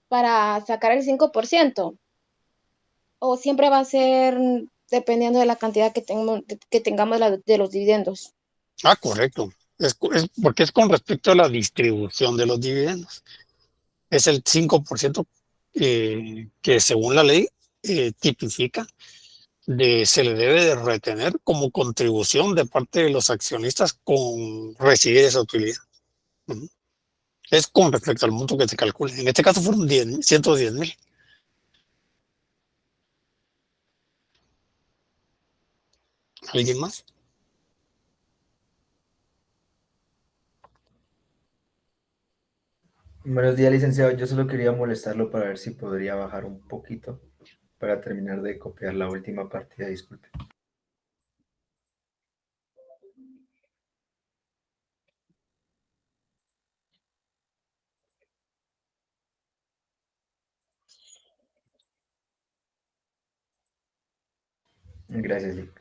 para sacar el 5%, o siempre va a ser dependiendo de la cantidad que tengamos de los dividendos. Ah, correcto. Es porque es con respecto a la distribución de los dividendos. Es el 5% que según la ley tipifica se le debe de retener como contribución de parte de los accionistas con recibir esa utilidad. Ujú. Es con respecto al monto que se calcula. En este caso fueron 110,000. ¿Alguien más? Buenos días, licenciado. Yo solo quería molestarlo para ver si podría bajar un poquito para terminar de copiar la última partida. Disculpe. Gracias, Lick.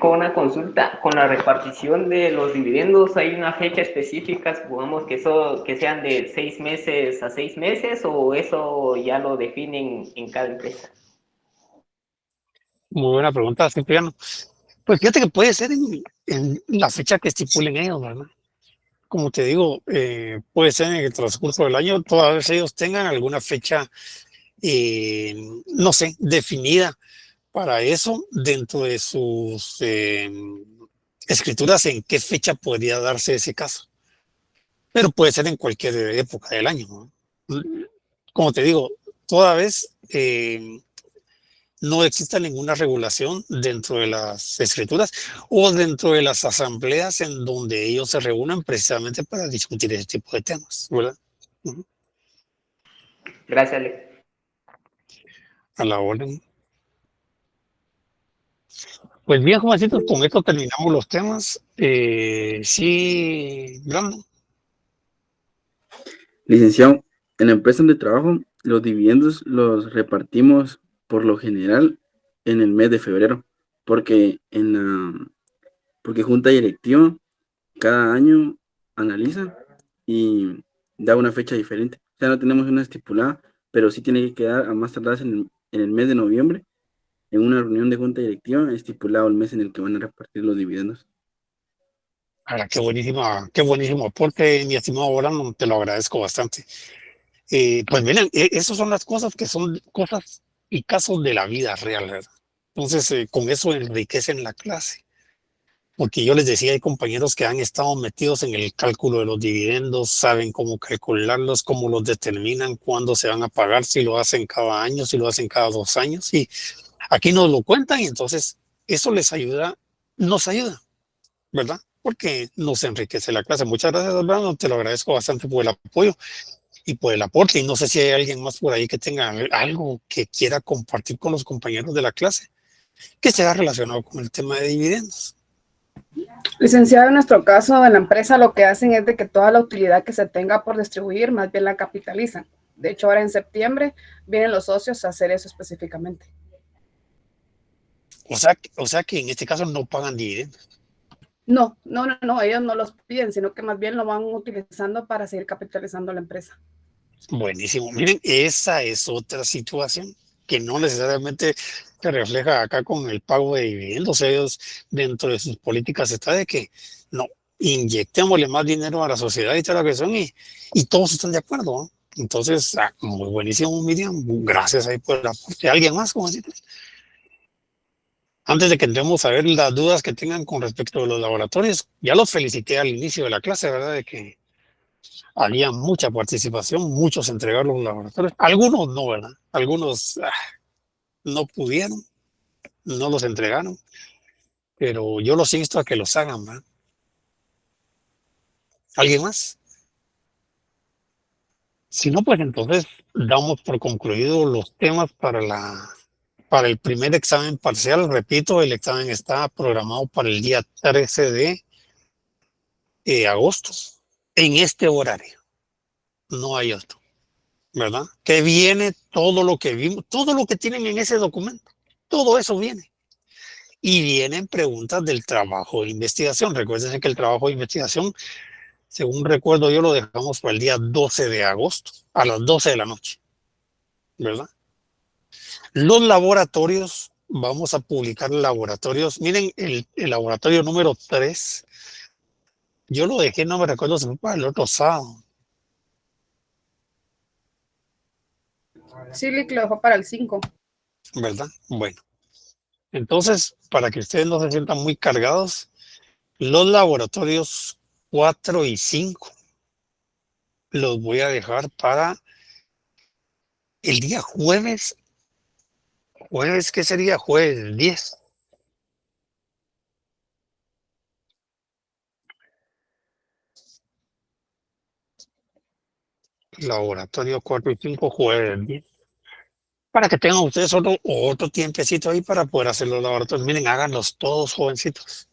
Con una consulta, con la repartición de los dividendos, ¿hay una fecha específica, supongamos que sean de 6 meses a 6 meses, o eso ya lo definen en cada empresa? Muy buena pregunta, Cipriano. Pues fíjate que puede ser en la fecha que estipulen ellos, ¿verdad? Como te digo, puede ser en el transcurso del año, toda vez ellos tengan alguna fecha, no sé, definida para eso dentro de sus escrituras, en qué fecha podría darse ese caso. Pero puede ser en cualquier época del año, ¿no? Como te digo, toda vez no exista ninguna regulación dentro de las escrituras o dentro de las asambleas en donde ellos se reúnen precisamente para discutir ese tipo de temas, ¿verdad? Uh-huh. Gracias, Ale. A la orden. Pues bien, jovencitos, con esto terminamos los temas. Sí, Brandon. Licenciado, en la empresa donde trabajo, los dividendos los repartimos por lo general en el mes de febrero, porque porque junta directiva cada año analiza y da una fecha diferente. O sea, no tenemos una estipulada, pero sí tiene que quedar a más tardar en el mes de noviembre, en una reunión de junta directiva, estipulado el mes en el que van a repartir los dividendos. Ahora, qué buenísimo aporte, mi estimado Brandon, te lo agradezco bastante. Pues miren, esas son las cosas que son cosas y casos de la vida real, ¿verdad? Entonces, con eso enriquecen la clase. Porque yo les decía, hay compañeros que han estado metidos en el cálculo de los dividendos, saben cómo calcularlos, cómo los determinan, cuándo se van a pagar, si lo hacen cada año, si lo hacen cada 2 años. Y aquí nos lo cuentan y entonces eso les ayuda, nos ayuda, ¿verdad? Porque nos enriquece la clase. Muchas gracias, Alberto, te lo agradezco bastante por el apoyo y por el aporte. Y no sé si hay alguien más por ahí que tenga algo que quiera compartir con los compañeros de la clase que sea relacionado con el tema de dividendos. Licenciado, en nuestro caso, en la empresa lo que hacen es de que toda la utilidad que se tenga por distribuir, más bien la capitalizan. De hecho, ahora en septiembre vienen los socios a hacer eso específicamente. O sea que en este caso no pagan dividendos. No, ellos no los piden, sino que más bien lo van utilizando para seguir capitalizando la empresa. Buenísimo. Miren, esa es otra situación que no necesariamente se refleja acá con el pago de dividendos. Ellos, dentro de sus políticas, está de que no, inyectémosle más dinero a la sociedad y toda la cuestión y todos están de acuerdo, ¿no? Entonces, muy buenísimo, Miriam. Gracias ahí por el aporte. ¿Alguien más? ¿Cómo decirte? Antes de que entremos a ver las dudas que tengan con respecto a los laboratorios, ya los felicité al inicio de la clase, ¿verdad? De que había mucha participación, muchos entregaron los laboratorios. Algunos no, ¿verdad? Algunos no pudieron, no los entregaron, pero yo los insto a que los hagan, ¿verdad? ¿Alguien más? Si no, pues entonces damos por concluido los temas para el primer examen parcial. Repito, el examen está programado para el día 13 de agosto, en este horario. No hay otro, ¿verdad? Que viene todo lo que vimos, todo lo que tienen en ese documento, todo eso viene. Y vienen preguntas del trabajo de investigación. Recuerden que el trabajo de investigación, según recuerdo yo, lo dejamos para el día 12 de agosto, a las 12 de la noche, ¿verdad? Los laboratorios, vamos a publicar laboratorios. Miren, el laboratorio número 3, yo lo dejé, no me recuerdo si fue para el otro sábado. Sí, Lick lo dejó para el 5. ¿Verdad? Bueno. Entonces, para que ustedes no se sientan muy cargados, los laboratorios 4 y 5 los voy a dejar para el día jueves. ¿Jueves qué sería? Jueves 10. Laboratorio 4 y 5, jueves 10. Para que tengan ustedes otro tiempecito ahí para poder hacer los laboratorios. Miren, háganlos todos, jovencitos.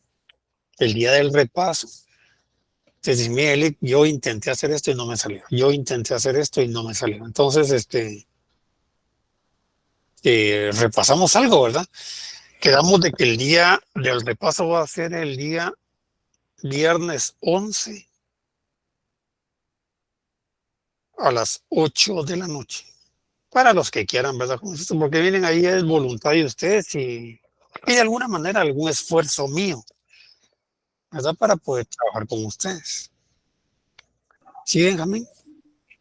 El día del repaso. Entonces, mire, yo intenté hacer esto y no me salió. Yo intenté hacer esto y no me salió. Entonces, repasamos algo, ¿verdad? Quedamos de que el día del repaso va a ser el día viernes 11 a las 8 de la noche. Para los que quieran, ¿verdad? Porque vienen ahí, es voluntad de ustedes y de alguna manera algún esfuerzo mío, ¿verdad? Para poder trabajar con ustedes. ¿Sí, Benjamín?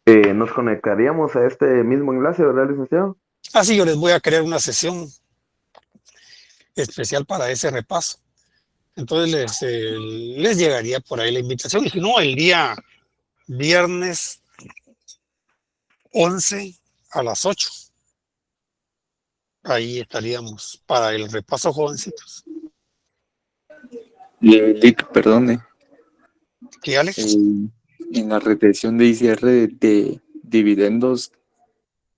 Nos conectaríamos a este mismo enlace, ¿verdad, licenciado? Así yo les voy a crear una sesión especial para ese repaso. Entonces les llegaría por ahí la invitación. Y si no, el día viernes 11 a las 8. Ahí estaríamos para el repaso, jovencitos. Lick, perdone. ¿Qué, Alex? En la retención de ICR de dividendos,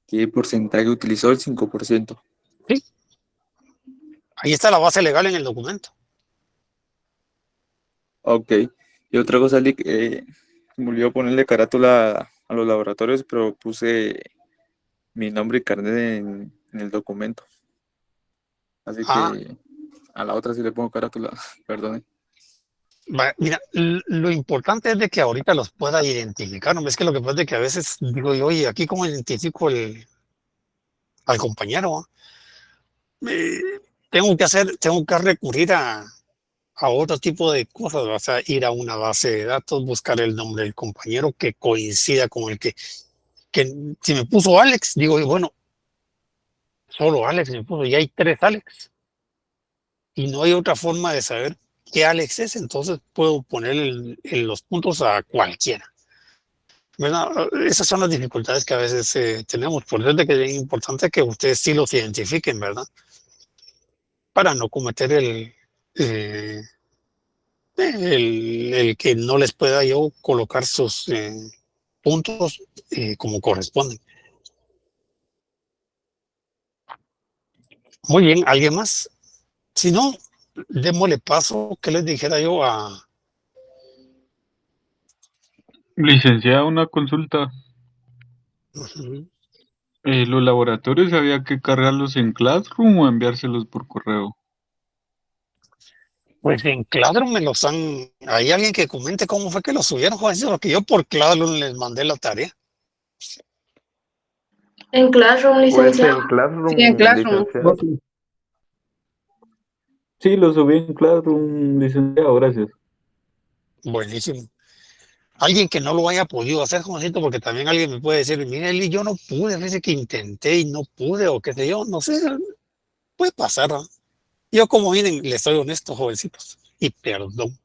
¿qué porcentaje utilizó? El 5%. Sí. Ahí está la base legal en el documento. Ok. Y otra cosa, Lick, me olvidó ponerle carátula a los laboratorios, pero puse mi nombre y carnet en el documento. Así que a la otra sí le pongo carátula, perdone. Mira, lo importante es de que ahorita los pueda identificar, ¿no? Es que lo que pasa es que a veces digo yo, oye, aquí cómo identifico al compañero. Tengo que recurrir a otro tipo de cosas, o sea, ir a una base de datos, buscar el nombre del compañero que coincida con el que que si me puso Alex, digo yo, bueno, solo Alex me puso, y hay 3 Alex. Y no hay otra forma de saber qué Alex es, entonces puedo poner los puntos a cualquiera. ¿Verdad? Esas son las dificultades que a veces tenemos. Por eso es de que es importante que ustedes sí los identifiquen, ¿verdad? Para no cometer eh, el que no les pueda yo colocar sus puntos como corresponden. Muy bien, ¿alguien más? Si no, démosle paso, que les dijera yo a... Licenciada, una consulta. Ujú. ¿Los laboratorios había que cargarlos en Classroom o enviárselos por correo? Pues en Classroom me los han... ¿Hay alguien que comente cómo fue que los subieron, jovencito? Porque yo por Classroom les mandé la tarea. En Classroom, Pues licenciado. en Classroom, Sí, en Classroom. licenciado. Sí, lo subí en Classroom, licenciado, gracias. Buenísimo. Alguien que no lo haya podido hacer, jovencito, porque también alguien me puede decir, mire, Eli, yo no pude, dice que intenté y no pude, o qué sé yo, no sé, puede pasar, ¿no? Yo como miren, les soy honesto, jovencitos, y perdón.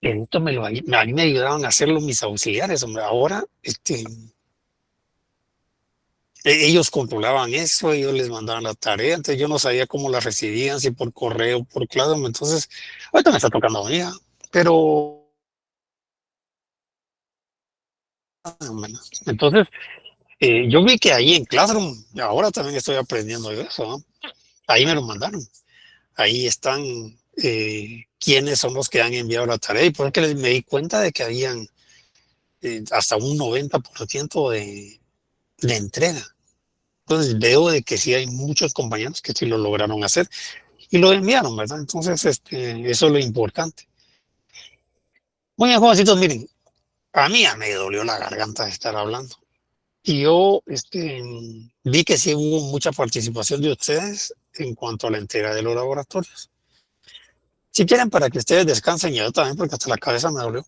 Esto a mí me ayudaban a hacerlo mis auxiliares, hombre. Ahora, ellos controlaban eso, ellos les mandaban la tarea, entonces yo no sabía cómo la recibían, si por correo, por Classroom, entonces, ahorita me está tocando a mí, ¿ah? Pero, bueno, entonces, yo vi que ahí en Classroom, ahora también estoy aprendiendo de eso, ¿no? Ahí me lo mandaron. Ahí están quiénes son los que han enviado la tarea y por eso me di cuenta de que habían hasta un 90% de entrega. Entonces veo de que sí hay muchos compañeros que sí lo lograron hacer y lo enviaron, ¿verdad? Entonces eso es lo importante. Muy bien, jovencitos, miren, a mí ya me dolió la garganta de estar hablando. Y yo vi que sí hubo mucha participación de ustedes en cuanto a la entrega de los laboratorios. Si quieren, para que ustedes descansen, y yo también, porque hasta la cabeza me dolió.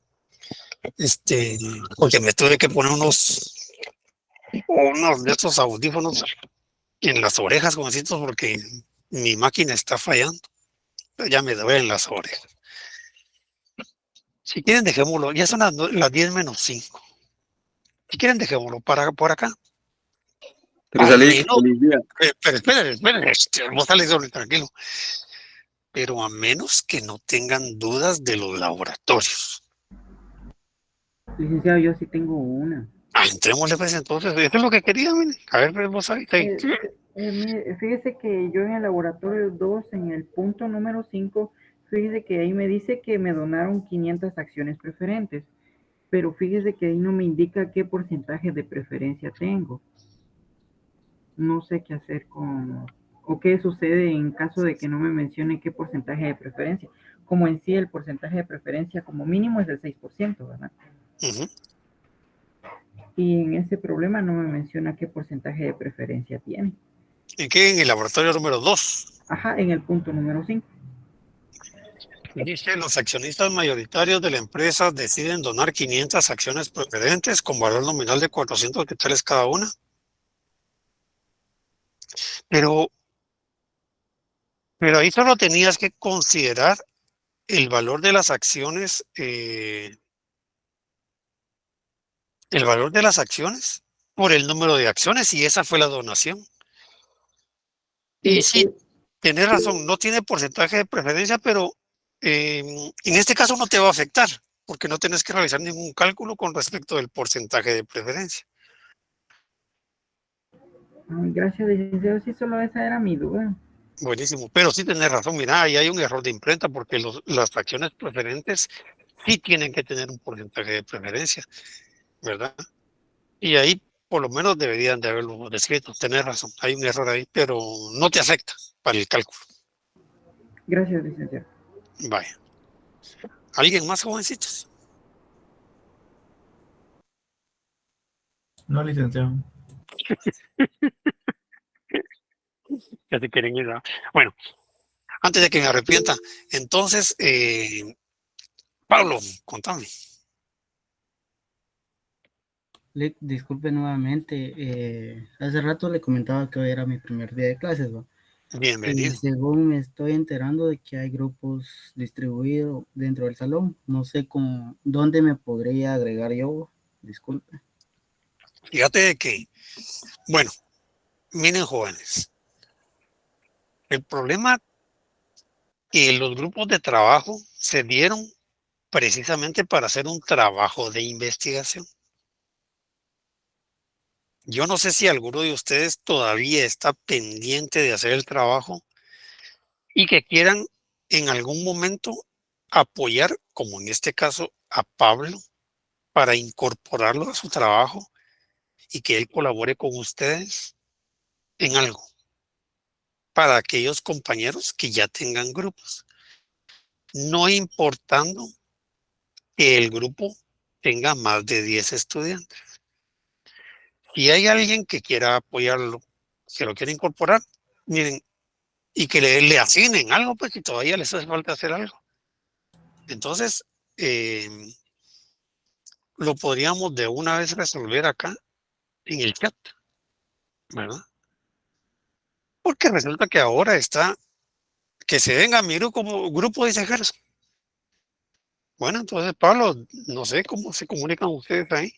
Porque me tuve que poner unos de estos audífonos en las orejas, jovencitos, porque mi máquina está fallando. Ya me duelen las orejas. Si quieren, dejémoslo. Ya son las 10 menos 5. Si quieren, dejémoslo por acá. Pero Al salí, menos, feliz día. pero esperen, vos salís sobre tranquilo. Pero a menos que no tengan dudas de los laboratorios. Licenciado, yo sí tengo una. Entrémosle pues entonces. Eso es lo que quería, miren. A ver, pues, vos sabés. Mire, fíjese que yo en el laboratorio 2, en el punto número 5, fíjese que ahí me dice que me donaron 500 acciones preferentes, pero fíjese que ahí no me indica qué porcentaje de preferencia tengo. No sé qué hacer o qué sucede en caso de que no me mencione qué porcentaje de preferencia. Como en sí el porcentaje de preferencia como mínimo es del 6%, ¿verdad? Uh-huh. Y en ese problema no me menciona qué porcentaje de preferencia tiene. ¿En qué? En el laboratorio número 2. Ajá, en el punto número 5. Dice, los accionistas mayoritarios de la empresa deciden donar 500 acciones preferentes con valor nominal de 400 quetzales cada una. Pero ahí solo tenías que considerar el valor de las acciones, por el número de acciones, y esa fue la donación. Y sí, tenés razón, no tiene porcentaje de preferencia, pero en este caso no te va a afectar, porque no tenés que realizar ningún cálculo con respecto del porcentaje de preferencia. Ay, gracias, licenciado. Sí, solo esa era mi duda. Buenísimo, pero sí tenés razón, mira, ahí hay un error de imprenta, porque las acciones preferentes sí tienen que tener un porcentaje de preferencia, ¿verdad? Y ahí por lo menos deberían de haberlo descrito. Tenés razón, hay un error ahí, pero no te afecta para el cálculo. Gracias, licenciado. Vaya. ¿Alguien más, jovencitos? No, licenciado. Ya se quieren ir, ¿verdad? Bueno, antes de que me arrepienta, entonces, Pablo, contame. disculpe nuevamente. Hace rato le comentaba que hoy era mi primer día de clases, ¿no? Bienvenido. Según me estoy enterando de que hay grupos distribuidos dentro del salón. No sé dónde me podría agregar yo. Disculpe. Fíjate de que, bueno, miren jóvenes, el problema que los grupos de trabajo se dieron precisamente para hacer un trabajo de investigación. Yo no sé si alguno de ustedes todavía está pendiente de hacer el trabajo y que quieran en algún momento apoyar, como en este caso, a Pablo para incorporarlo a su trabajo y que él colabore con ustedes en algo para aquellos compañeros que ya tengan grupos, no importando que el grupo tenga más de 10 estudiantes. Si hay alguien que quiera apoyarlo, que lo quiera incorporar, miren, y que le asignen algo, pues si todavía les hace falta hacer algo. Entonces, lo podríamos de una vez resolver acá en el chat, ¿verdad? Porque resulta que ahora está, que se venga a mi grupo dice Gerson. Bueno, entonces, Pablo, no sé cómo se comunican ustedes ahí.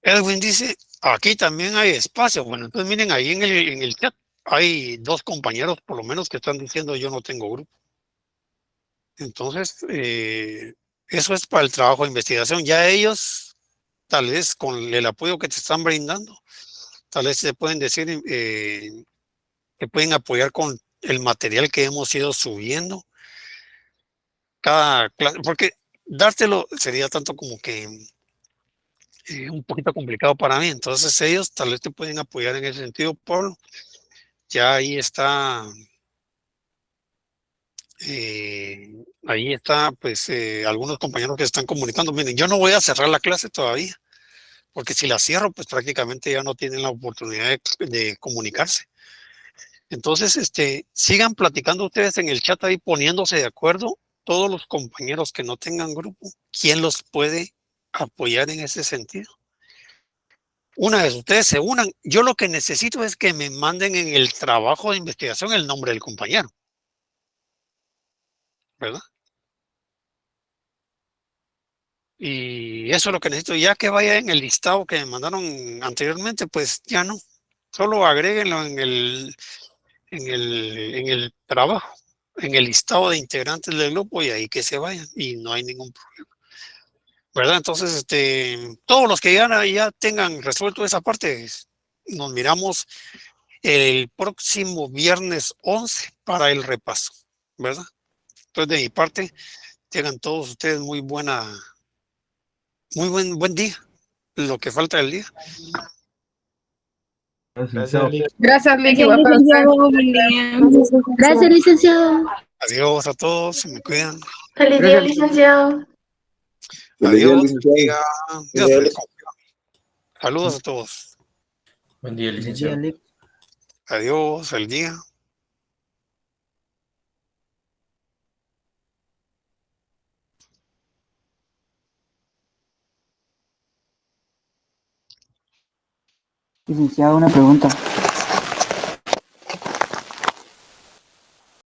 Edwin dice, aquí también hay espacio. Bueno, entonces miren, ahí en el chat hay dos compañeros por lo menos que están diciendo yo no tengo grupo. Entonces, eso es para el trabajo de investigación. Ya ellos, tal vez con el apoyo que te están brindando, tal vez se pueden decir que pueden apoyar con el material que hemos ido subiendo. Cada clase, porque dártelo sería tanto como que un poquito complicado para mí. Entonces ellos tal vez te pueden apoyar en ese sentido, Pablo. Ya ahí está, pues, algunos compañeros que están comunicando. Miren, yo no voy a cerrar la clase todavía, porque si la cierro, pues prácticamente ya no tienen la oportunidad de comunicarse. Entonces, sigan platicando ustedes en el chat ahí, poniéndose de acuerdo, todos los compañeros que no tengan grupo, ¿quién los puede apoyar en ese sentido? Una vez ustedes se unan, yo lo que necesito es que me manden en el trabajo de investigación el nombre del compañero, ¿verdad? Y eso es lo que necesito. Ya que vaya en el listado que me mandaron anteriormente, pues ya no. Solo agréguenlo en el trabajo, en el listado de integrantes del grupo y ahí que se vayan y no hay ningún problema, ¿verdad? Entonces, todos los que ya tengan resuelto esa parte, nos miramos el próximo viernes 11 para el repaso, ¿verdad? Entonces, de mi parte, tengan todos ustedes muy buen día, lo que falta del día. Gracias, Lick. Gracias, Lick. Gracias, Igual para usted. licenciado. Buen día. Gracias, licenciado. Adiós a todos, se me cuidan. Feliz día, licenciado. Feliz día, Adiós. licenciado. Dios me les confío. Saludos a todos. Buen día, Buen día, licenciado. Lick. Adiós, el día. Licenciado, una pregunta.